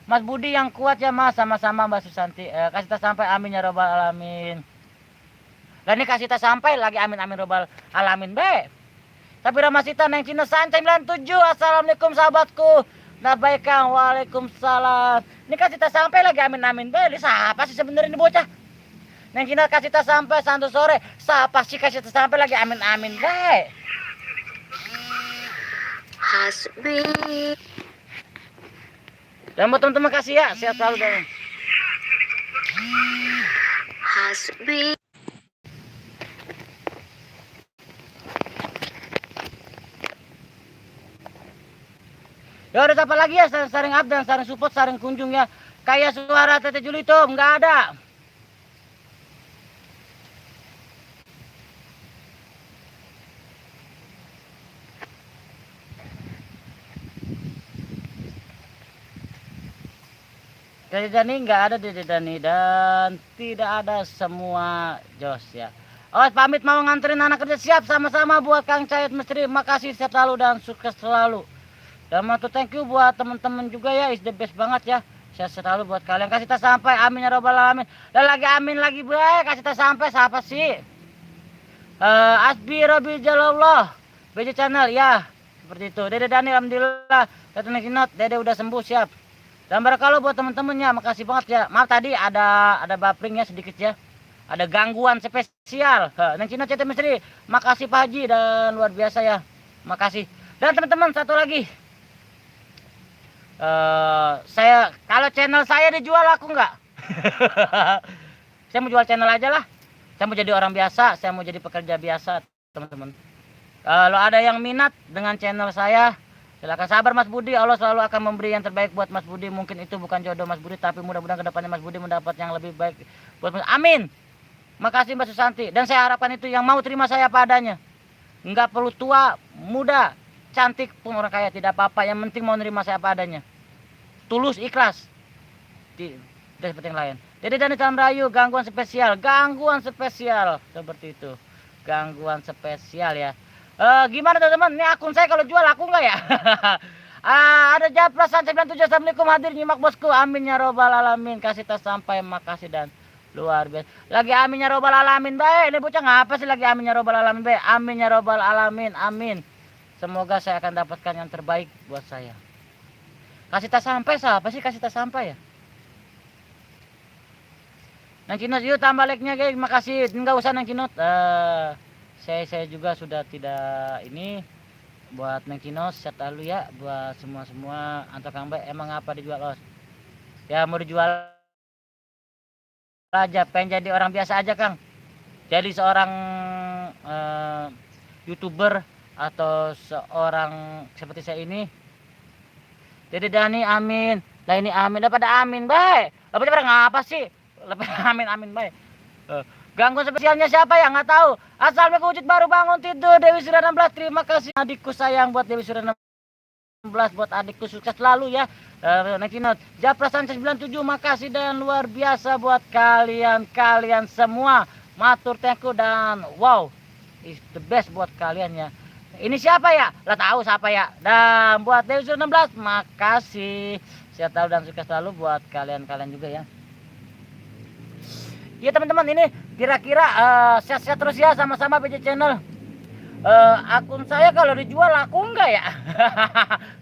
Mas Budi yang kuat ya Mas, sama-sama Mbak Susanti. Kasih tas sampai amin ya robbal alamin. Dan ini kasih tas sampai lagi amin robbal alamin be. Tapi Ramasita Neng Cina Sancai 97. Assalamualaikum sahabatku. Nah baik Kang, waalaikumsalam. Ini kasih tas sampai lagi amin be. Ini siapa sih sebenarnya ini bocah? Neng Cina kasih tas sampai Santo sore. Siapa sih kasih tas sampai lagi amin baik. Hasbi. Dan buat teman-teman kasih ya, sehat selalu dong. Hasbi. Ya udah apa lagi ya, saring up dan saring support, saring kunjung ya. Kayak suara Tete Julito nggak ada. Dede Dani nggak ada Dede Dani dan tidak ada semua Jos ya. Awas pamit mau nganterin anak kerja, siap sama-sama buat Kang Cahit Misteri. Makasih sehat selalu dan sukses selalu. Dan mau thank you buat teman-teman juga ya, is the best banget ya. Sehat selalu buat kalian. Kasih tas sampai amin ya robbal alamin. Dan lagi amin lagi baik, kasih tas sampai siapa sih? Asbi Robi Jalallah BJ Channel ya. Seperti itu. Dede Dani alhamdulillah. Dede udah sembuh siap. Dan barangkali buat teman-temannya makasih banget ya. Maaf tadi ada buffering ya sedikit ya. Ada gangguan spesial. Neng Cina CT Misteri, makasih Pak Haji dan luar biasa ya. Makasih. Dan teman-teman satu lagi. Saya kalau channel saya dijual laku nggak? Saya mau jual channel aja lah. Saya mau jadi orang biasa, saya mau jadi pekerja biasa, teman-teman. Kalau ada yang minat dengan channel saya, silakan sabar Mas Budi. Allah selalu akan memberi yang terbaik buat Mas Budi. Mungkin itu bukan jodoh Mas Budi, tapi mudah-mudahan kedepannya Mas Budi mendapat yang lebih baik buat Mas. Amin. Makasih Mbak Susanti. Dan saya harapkan itu yang mau terima saya apa adanya. Enggak perlu tua, muda, cantik pun orang kaya tidak apa-apa. Yang penting mau nerima saya apa adanya. Tulus, ikhlas. Tidak seperti yang lain. Jadi Dani Salam Rayu, gangguan spesial seperti itu. Gangguan spesial ya. Gimana teman-teman? Ini akun saya kalau jual laku nggak ya? Ada Japra 97. Assalamualaikum, hadir nyimak bosku. Amin ya robbal alamin. Kasih tas sampai makasih dan luar biasa. Lagi amin ya robbal alamin baik. Ini bocah ngapa sih lagi amin ya robbal alamin baik? Amin ya robbal alamin. Amin. Semoga saya akan dapatkan yang terbaik buat saya. Kasih tas sampai siapa sih kasih tas sampai ya? Nang Cinot yuk tambah like-nya guys. Makasih. Enggak usah Nang Cinot. Saya juga sudah tidak ini buat Nang Cinot set lalu ya buat semua antar Kang Bay. Emang apa dijual los? Ya mau dijual aja, pengen jadi orang biasa aja Kang. Jadi seorang YouTuber atau seorang seperti saya ini. Dede Dani amin. Lah ini amin dapat amin baik. Lepas pada ngapa sih? Lepas amin amin baik. Gangguan spesialnya siapa ya nggak tahu. Asal wujud baru bangun tidur Dewi Surya 16. Terima kasih adikku sayang buat Dewi Surya 16 buat adikku sukses selalu ya. Nekinot Japra Sanchez 97 makasih dan luar biasa buat kalian semua. Matur thank you dan wow is the best buat kalian ya. Ini siapa ya? Lah tahu siapa ya. Dan buat Dewi Surya 16 makasih. Saya tahu dan sukses selalu buat kalian juga ya. Ya teman-teman ini kira-kira sehat-sehat terus ya sama-sama BJ Channel. Akun saya kalau dijual laku enggak ya?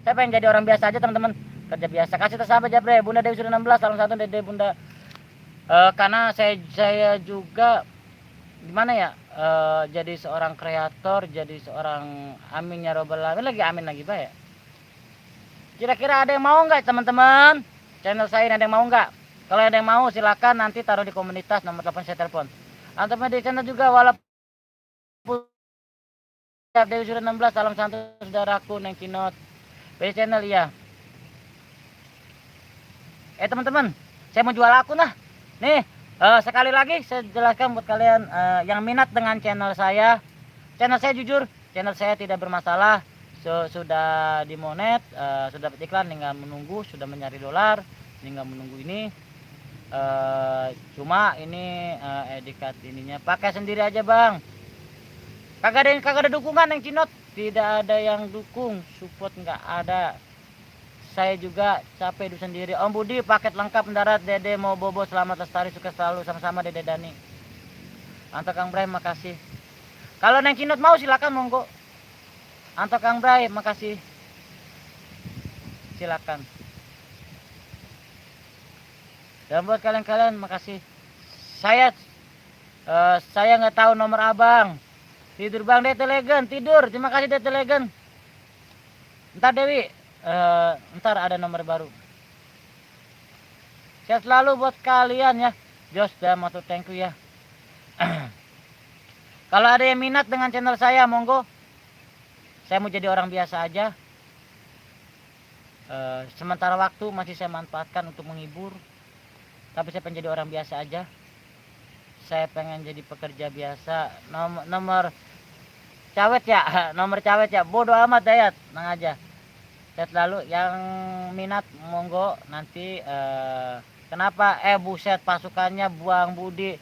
Saya pengen jadi orang biasa aja teman-teman, kerja biasa. Kasih tahu sahabat Japre, Bunda Dewi Surya 16 salam satu Dede Bunda. Karena saya juga gimana ya, jadi seorang kreator, jadi seorang amin ya robbal alamin, lagi amin lagi Pak ya. Kira-kira ada yang mau enggak teman-teman? Channel saya ini ada yang mau enggak? Kalau ada yang mau silakan nanti taruh di komunitas, nomor telepon saya telepon. Antum di channel juga walaupun Dewi Surya 16 salam satu saudaraku Neng Kinot. Di channel ya. Teman-teman, saya mau jual akun nah. Nih, sekali lagi saya jelaskan buat kalian yang minat dengan channel saya. Channel saya jujur, channel saya tidak bermasalah. Sudah dimonet, sudah dapat iklan, tinggal menunggu, sudah mencari dolar, tinggal menunggu ini. Cuma ini edikat ininya pakai sendiri aja bang, kagak ada dukungan yang Cinot, tidak ada yang dukung, support nggak ada. Saya juga capek hidup sendiri. Om Budi paket lengkap mendarat, Dede mau bobo selamat lestari sukses selalu sama-sama Dede Dani. Anto Kang Bray makasih. Kalau Neng Cinot mau silakan monggo. Anto Kang Bray makasih, silakan. Dan buat kalian makasih. Saya nggak tahu nomor abang. Tidur bang Dete Legend, tidur. Terima kasih Dete Legend. Ntar Dewi, ntar ada nomor baru. Sehat selalu buat kalian ya. Jos dan matur thank you ya. Kalau ada yang minat dengan channel saya, monggo. Saya mau jadi orang biasa aja. Sementara waktu masih saya manfaatkan untuk menghibur. Tapi saya pengen jadi orang biasa aja. Saya pengen jadi pekerja biasa. Nomor cawet ya, nomor cawet ya. Bodoh amat Dayat, tenang aja. Saya selalu yang minat monggo nanti. Kenapa? Buset pasukannya Buang Budi.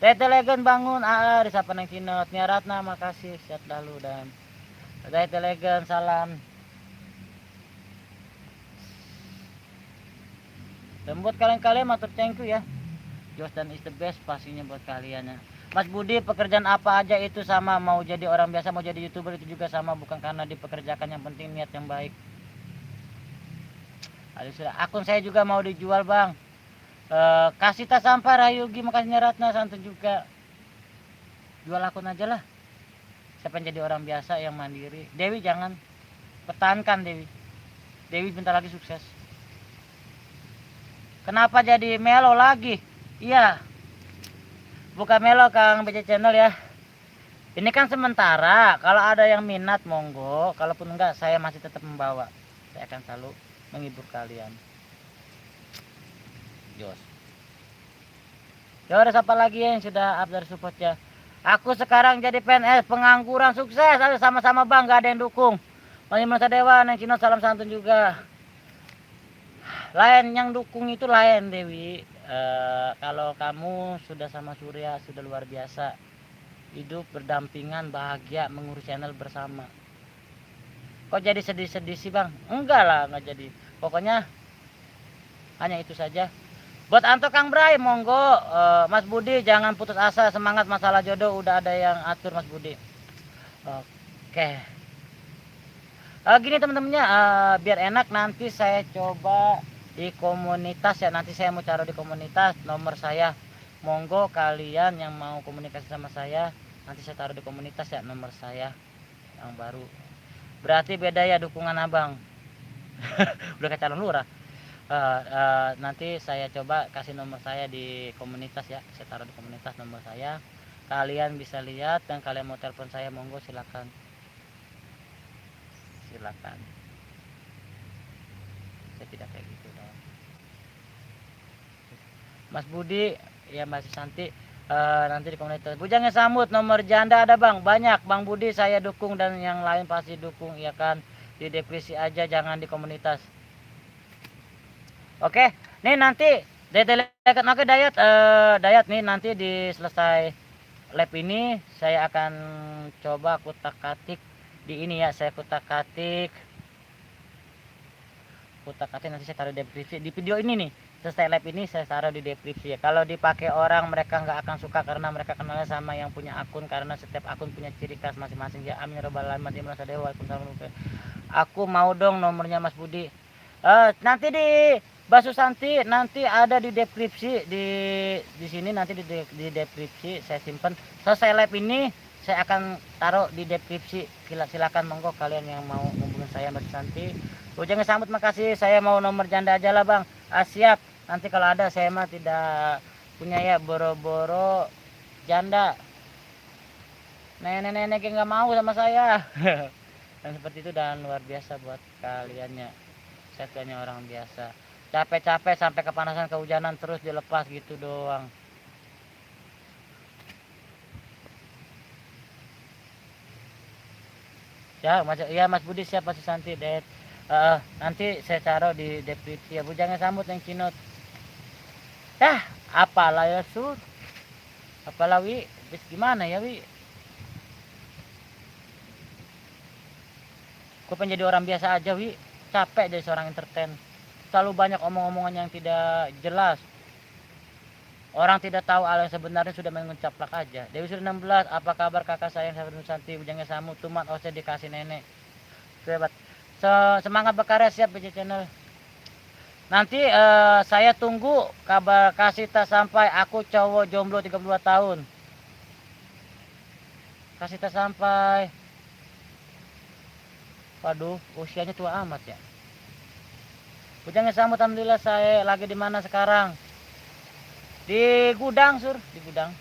Dete Legend bangun. Disapa Neng Cinot. Nia Ratna makasih. Sehat selalu dan Dete Legend salam. Dan buat kalian matur thank you ya. Jos dan is the best pastinya buat kalian ya. Mas Budi pekerjaan apa aja itu sama, mau jadi orang biasa mau jadi YouTuber itu juga sama, bukan karena dipekerjakan, yang penting niat yang baik. Aduh, sudah. Akun saya juga mau dijual bang. Kasih tas sampah Rayugi makasih Ratna santai juga. Jual akun aja lah. Saya pengen jadi orang biasa yang mandiri. Dewi jangan, pertahankan Dewi. Dewi bentar lagi sukses. Kenapa jadi melo lagi? Iya. Bukan melo Kang BC Channel ya. Ini kan sementara. Kalau ada yang minat monggo. Kalaupun enggak saya masih tetap membawa. Saya akan selalu menghibur kalian. Jos. Ya udah siapa lagi yang sudah update support ya. Aku sekarang jadi PNS pengangguran sukses. Ayo sama-sama bang, gak ada yang dukung. Mani Masa Dewa, Neng Cino salam santun juga. Lain yang dukung itu lain Dewi. Kalau kamu sudah sama Surya sudah luar biasa, hidup berdampingan bahagia mengurus channel bersama. Kok jadi sedih-sedih sih bang? Enggak lah, enggak jadi. Pokoknya hanya itu saja. Buat Anto Kang Bray monggo. Mas Budi jangan putus asa, semangat, masalah jodoh udah ada yang atur Mas Budi. Oke. Gini teman-temannya, biar enak nanti saya coba di komunitas ya, nanti saya mau taruh di komunitas nomor saya. Monggo kalian yang mau komunikasi sama saya, nanti saya taruh di komunitas ya nomor saya yang baru. Berarti beda ya dukungan abang. Udah kayak calon lurah. Nanti saya coba kasih nomor saya di komunitas ya, saya taruh di komunitas nomor saya. kalian bisa lihat dan kalian mau telepon saya monggo silakan. Saya tidak kayak gitu dong. Mas Budi ya Mas Santi, nanti di komunitas Bujangnya Samut nomor janda ada bang, banyak Bang Budi saya dukung dan yang lain pasti dukung ya kan, di depresi aja jangan di komunitas. Oke nih nanti oke Dayat nih nanti di selesai lab ini saya akan coba kutak-katik di ini ya, saya kutak-katik nanti saya taruh di deskripsi di video ini nih. Selesai lab ini saya taruh di deskripsi ya. Kalau dipakai orang mereka nggak akan suka karena mereka kenalnya sama yang punya akun, karena setiap akun punya ciri khas masing-masing ya. Amin ya rabbal alamin. Waalaikumsalam. Aku mau dong nomornya Mas Budi. Nanti di Basu Santi nanti ada di deskripsi di sini, nanti di deskripsi saya simpan. Selesai live ini saya akan taruh di deskripsi. Silakan monggo kalian yang mau hubungin saya Basu Santi. Bujangnya Samut makasih, saya mau nomor janda aja lah bang. Siap, nanti kalau ada saya mah tidak punya ya, boro-boro janda. Nenek-nenek yang nggak mau sama saya. Dan seperti itu, dan luar biasa buat kaliannya. Saya hanya orang biasa. Capek-capek sampai kepanasan kehujanan terus dilepas gitu doang. Ya Mas Budi siap Mas Santi det. Nanti saya taruh di deskripsi ya. Bujangnya Samut yang Cinot. Apalah ya Sur. Apalah Wi. Bis gimana ya Wi. Gue pengen jadi orang biasa aja Wi. Capek jadi seorang entertain. Terlalu banyak omong-omongan yang tidak jelas. Orang tidak tahu hal yang sebenarnya sudah mencaplak aja. Dewi sudah 16, apa kabar kakak sayang sahabat Santi, Bujangnya Samut, tumat ose dikasih nenek. Hebat. Semangat berkarya, siap BC Channel. Nanti saya tunggu kabar kasih tak sampai, aku cowok jomblo 32 tahun. Kasih tak sampai. Waduh, usianya tua amat ya. Bujangnya Samut, alhamdulillah. Saya lagi di mana sekarang? Di gudang Sur, di gudang.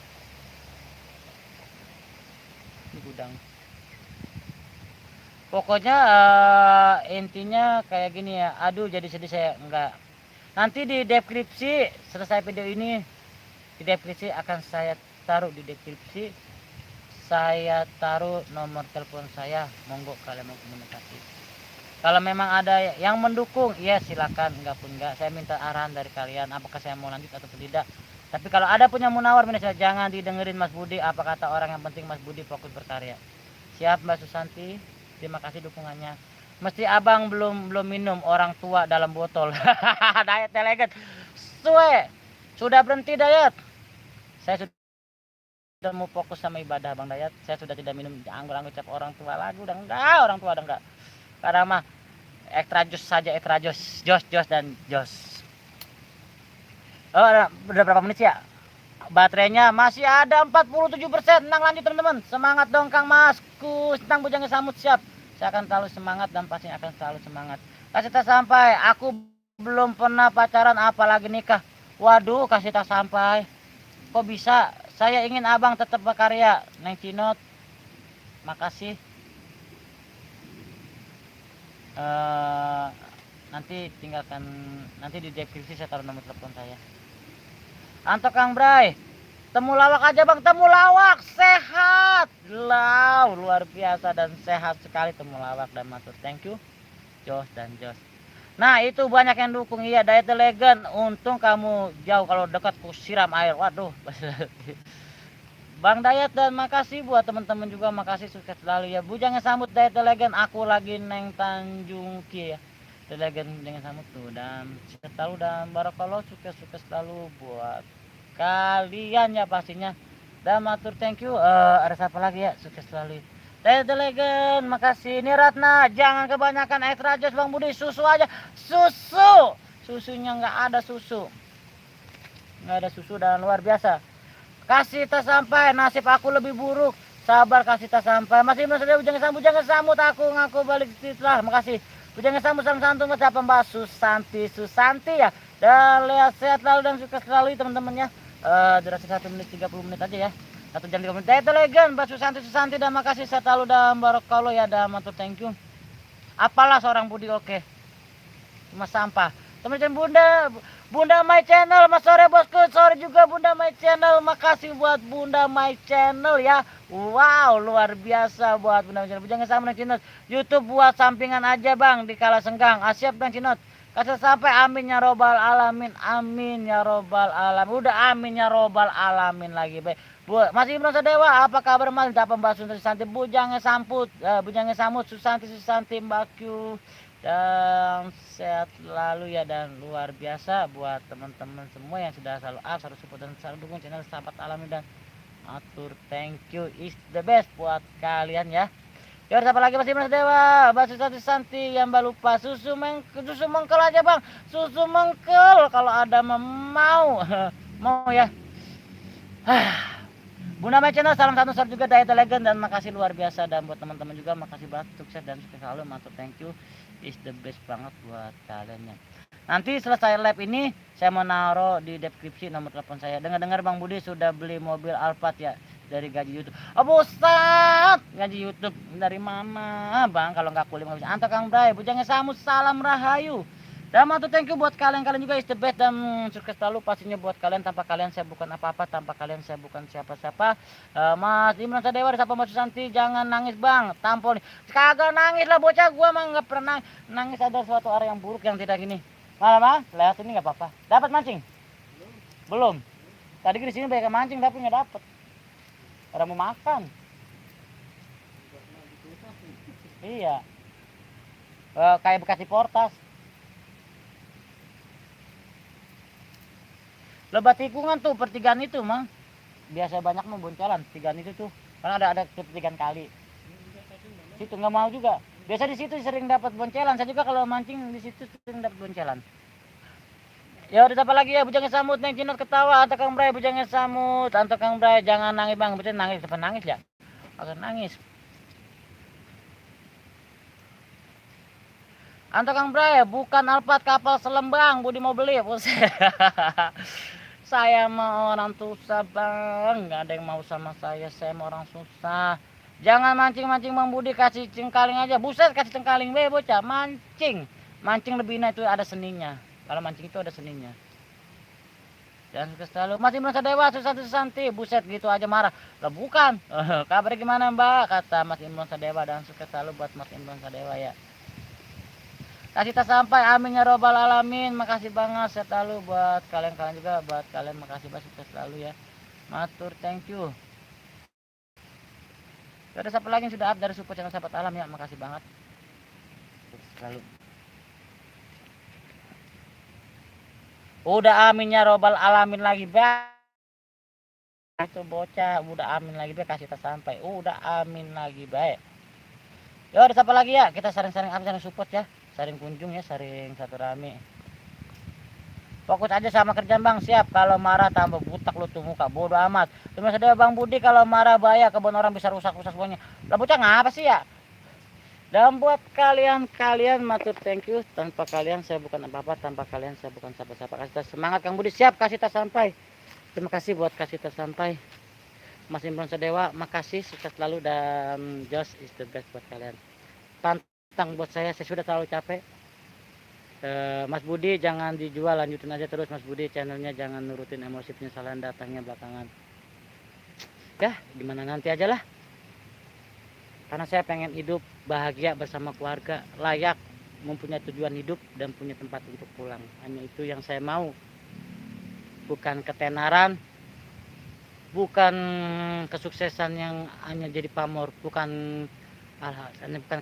Pokoknya intinya kayak gini ya. Aduh jadi sedih saya, enggak. Nanti di deskripsi selesai video ini, di deskripsi akan saya taruh di deskripsi. Saya taruh nomor telepon saya, monggo kalian mau komunikasi. Kalau memang ada yang mendukung, ya silakan. Enggak pun enggak, saya minta arahan dari kalian apakah saya mau lanjut atau tidak. Tapi kalau ada punya munawar jangan didengerin Mas Budi, apa kata orang, yang penting Mas Budi fokus berkarya. Siap Mbak Susanti, terima kasih dukungannya. Mesti abang belum minum orang tua dalam botol. Diet elegan. Sudah berhenti diet. Saya sudah mau fokus sama ibadah Bang Dayat. Saya sudah tidak minum anggur-anggur cap orang tua lagi, udah enggak, orang tua udah enggak. Karena mah ekstra jus saja, ekstra jus, jos dan jos. Udah berapa menit ya? Baterainya masih ada 47%. Tenang, lanjut teman-teman. Semangat dong Kang Masku. Tentang Bujangnya Samut, siap. Saya akan selalu semangat dan pastinya akan selalu semangat. Kasih tak sampai, aku belum pernah pacaran apalagi nikah. Waduh, kasih tak sampai. Kok bisa? Saya ingin abang tetap berkarya. Neng Cinot, makasih. Nanti tinggalkan, nanti di deskripsi saya taruh nomor telepon saya. Anto Kang Bray, temulawak aja bang, temulawak sehat, luar biasa dan sehat sekali temulawak dan matur. Thank you Jos dan Jos. Nah itu banyak yang dukung, iya Diet the Legend. Untung kamu jauh, kalau dekat ku siram air. Waduh. Bang Dayat, dan makasih buat teman-teman juga, makasih, sukses selalu ya. Bujangnya Samut Diet the Legend, aku lagi neng Tanjung Ki ya. The Legend dengan Samut tuh, dan sukses selalu dan barakallah, sukses selalu buat kalian ya pastinya. Dan matur thank you. Ada siapa lagi ya, sukses selalu. The Legend, makasih. Ini Ratna, jangan kebanyakan extra jos Bang Budi, susu aja. Susunya nggak ada susu, dan luar biasa. Kasih tak sampai, nasib aku lebih buruk. Sabar, kasih tak sampai. Masih saja Bujangnya Samut, aku ngaku balik setelah. Makasih. Bujangnya Samut santun siapa Mbak Susanti ya. Dan lihat sehat selalu dan sukses selalu teman-teman ya. Durasi 1 menit 30 menit aja ya. 1 jam 3 menit. Itu legend Mbak Susanti dan makasih selalu dan barokallah ya dan matur thank you. Apalah seorang Budi oke. Cuma sampah. Teman-teman Bunda My Channel, mas sore bosku, sore juga Bunda My Channel. Makasih buat Bunda My Channel ya. Wow, luar biasa buat Bunda My Channel. Jangan sama dengan Cinot. YouTube buat sampingan aja bang di kala senggang. Siap bang Cinot. Kasih sampai amin ya robbal alamin. Amin ya robbal alamin. Udah amin ya robbal alamin lagi baik. Masih Imron Sadewa, apa kabar mas? Dapat Mbak Susanti, Bujangnya Samut, Susanti Mbak Q. Dan sehat selalu ya dan luar biasa buat teman-teman semua yang sudah selalu selalu support dan selalu dukung channel Sahabat Alami dan atur thank you is the best buat kalian ya. Ya siapa lagi masih Mas Dewa, Mbak Susanti yang mbak lupa susu mengkel aja bang, susu mengkel kalau ada mau mau ya. Bunda My Channel salam satu share juga Diet Legend dan makasih luar biasa dan buat teman-teman juga makasih banget sukses dan sukses selalu matur thank you is the best banget buat kalian ya. Nanti selesai live ini saya mau naruh di deskripsi nomor telepon saya. Dengar-dengar Bang Budi sudah beli mobil Alphard ya dari gaji YouTube. Oh Ustad, gaji YouTube dari mana Bang kalau nggak kuliah nggak bisa. Anto Kang Bray, Bujangnya Samut, salam rahayu. Dan matur thank you buat kalian juga is the best dan sukses selalu pastinya buat kalian. Tanpa kalian saya bukan apa-apa, tanpa kalian saya bukan siapa-siapa. Mas Imron Sadewa siapa Mas Susanti, jangan nangis bang, tampol. Kagak nangis lah bocah, gua mah nggak pernah nangis ada suatu arah yang buruk yang tidak gini. Malah mah, lihat ini nggak apa-apa. Dapat mancing? Belum. Tadi di sini banyak mancing tapi nggak dapat. Orang mau makan. Iya. Kayak bekas di Portas. Lebat tikungan tuh pertigaan itu mang biasa banyak mau boncalan pertigaan itu tuh karena ada pertigaan kali situ nggak mau juga biasa di situ sering dapat boncelan saya juga kalau mancing di situ sering dapat boncelan. Ya udah apa lagi ya Bujangnya Samut Neng Cinot ketawa Anto Kang Bray Bujangnya Samut Anto Kang Bray jangan nangis bang betul nangis depan nangis ya akan nangis. Anto Kang Bray bukan Alphard kapal selam bang Budi mau beli saya mau orang susah bang, nggak ada yang mau sama saya mau orang susah. Jangan mancing-mancing Bang Budi, kasih cengkaling aja. Buset kasih cengkaling bocah, mancing lebih enak itu ada seninya. Kalau mancing itu ada seninya. Dan sukses selalu. Masih merasa dewa Susanti, buset gitu aja marah. Lah bukan. Kabarnya gimana Mbak? Kata Mas Imron Sadewa dan sukses selalu buat Mas Imron Sadewa ya. Kasih tak sampai amin ya robbal alamin. Makasih banget selalu buat kalian juga buat kalian makasih banget sukses selalu ya. Matur thank you. Ada siapa lagi yang sudah up dari support channel Sahabat Alam ya makasih banget. Sukses selalu. Udah amin ya robbal alamin lagi bang. Itu bocah udah amin lagi baik kasih tak sampai. Udah amin lagi baik. Ya ada siapa lagi ya kita saring-saring up saring support ya. Saring kunjung ya, saring satu rame. Fokus aja sama kerjaan bang, siap. Kalau marah tambah butak lu tuh muka, bodoh amat. Cuma sedih Bang Budi kalau marah bahaya, kebun orang bisa rusak-rusak semuanya. Lah bocah ngapa sih ya? Dan buat kalian matur thank you. Tanpa kalian saya bukan apa-apa, tanpa kalian saya bukan siapa-siapa. Kasih semangat Kang Budi, siap kasih tas sampai. Terima kasih buat kasih tas sampai. Mas Imron Sadewa, makasih sukses selalu dan just is the best buat kalian. Tantang buat saya sudah terlalu capek. Mas Budi jangan dijual, lanjutin aja terus Mas Budi channelnya, jangan nurutin emosi penyesalan datangnya belakangan. Ya gimana nanti aja lah. Karena saya pengen hidup bahagia bersama keluarga, layak, mempunyai tujuan hidup dan punya tempat untuk pulang. Hanya itu yang saya mau. Bukan ketenaran, bukan kesuksesan yang hanya jadi pamor, bukan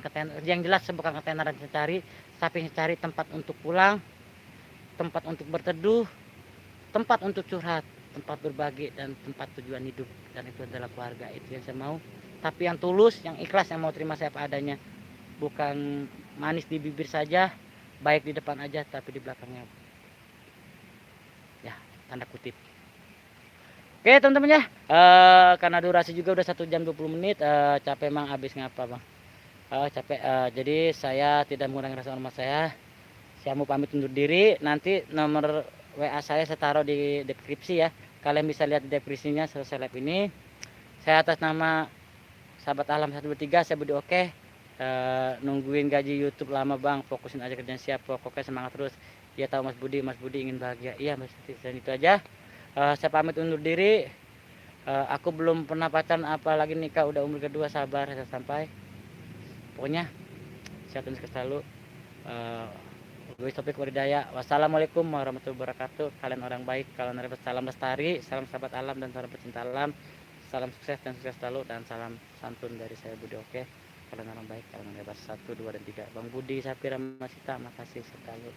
ketenaran. Yang jelas bukan ketenaran yang cari, tapi cari tempat untuk pulang, tempat untuk berteduh, tempat untuk curhat, tempat berbagi dan tempat tujuan hidup. Dan itu adalah keluarga, itu yang saya mau. Tapi yang tulus, yang ikhlas, yang mau terima saya apa adanya, bukan manis di bibir saja, baik di depan aja tapi di belakangnya ya tanda kutip. Oke teman-teman ya, karena durasi juga udah 1 jam 20 menit, capek emang habis ngapa bang, capek, jadi saya tidak mengurangi rasa hormat saya mau pamit undur diri. Nanti nomor WA saya taruh di deskripsi ya, kalian bisa lihat di deskripsinya selesai live ini. Saya atas nama sahabat alam 123, saya Budi Oke. Nungguin gaji YouTube lama bang, fokusin aja kerjaan siap, pokoknya semangat terus. Ya tahu Mas Budi ingin bahagia. Iya Mas Titi, dan itu aja. Saya pamit undur diri. Aku belum pernah pacaran apalagi nikah, udah umur kedua, sabar saya sampai. Pokoknya sehat dan sukses selalu. Gue Topik Waridaya. Wassalamualaikum warahmatullahi wabarakatuh. Kalian orang baik, kalian orang salam lestari, salam sahabat alam dan salam pecinta alam. Salam sukses dan sukses selalu dan salam santun dari saya Budi Oke. Kalian orang baik, kalian orang hebat 1, 2 dan 3. Bang Budi, Sapira, Masita, makasih selalu.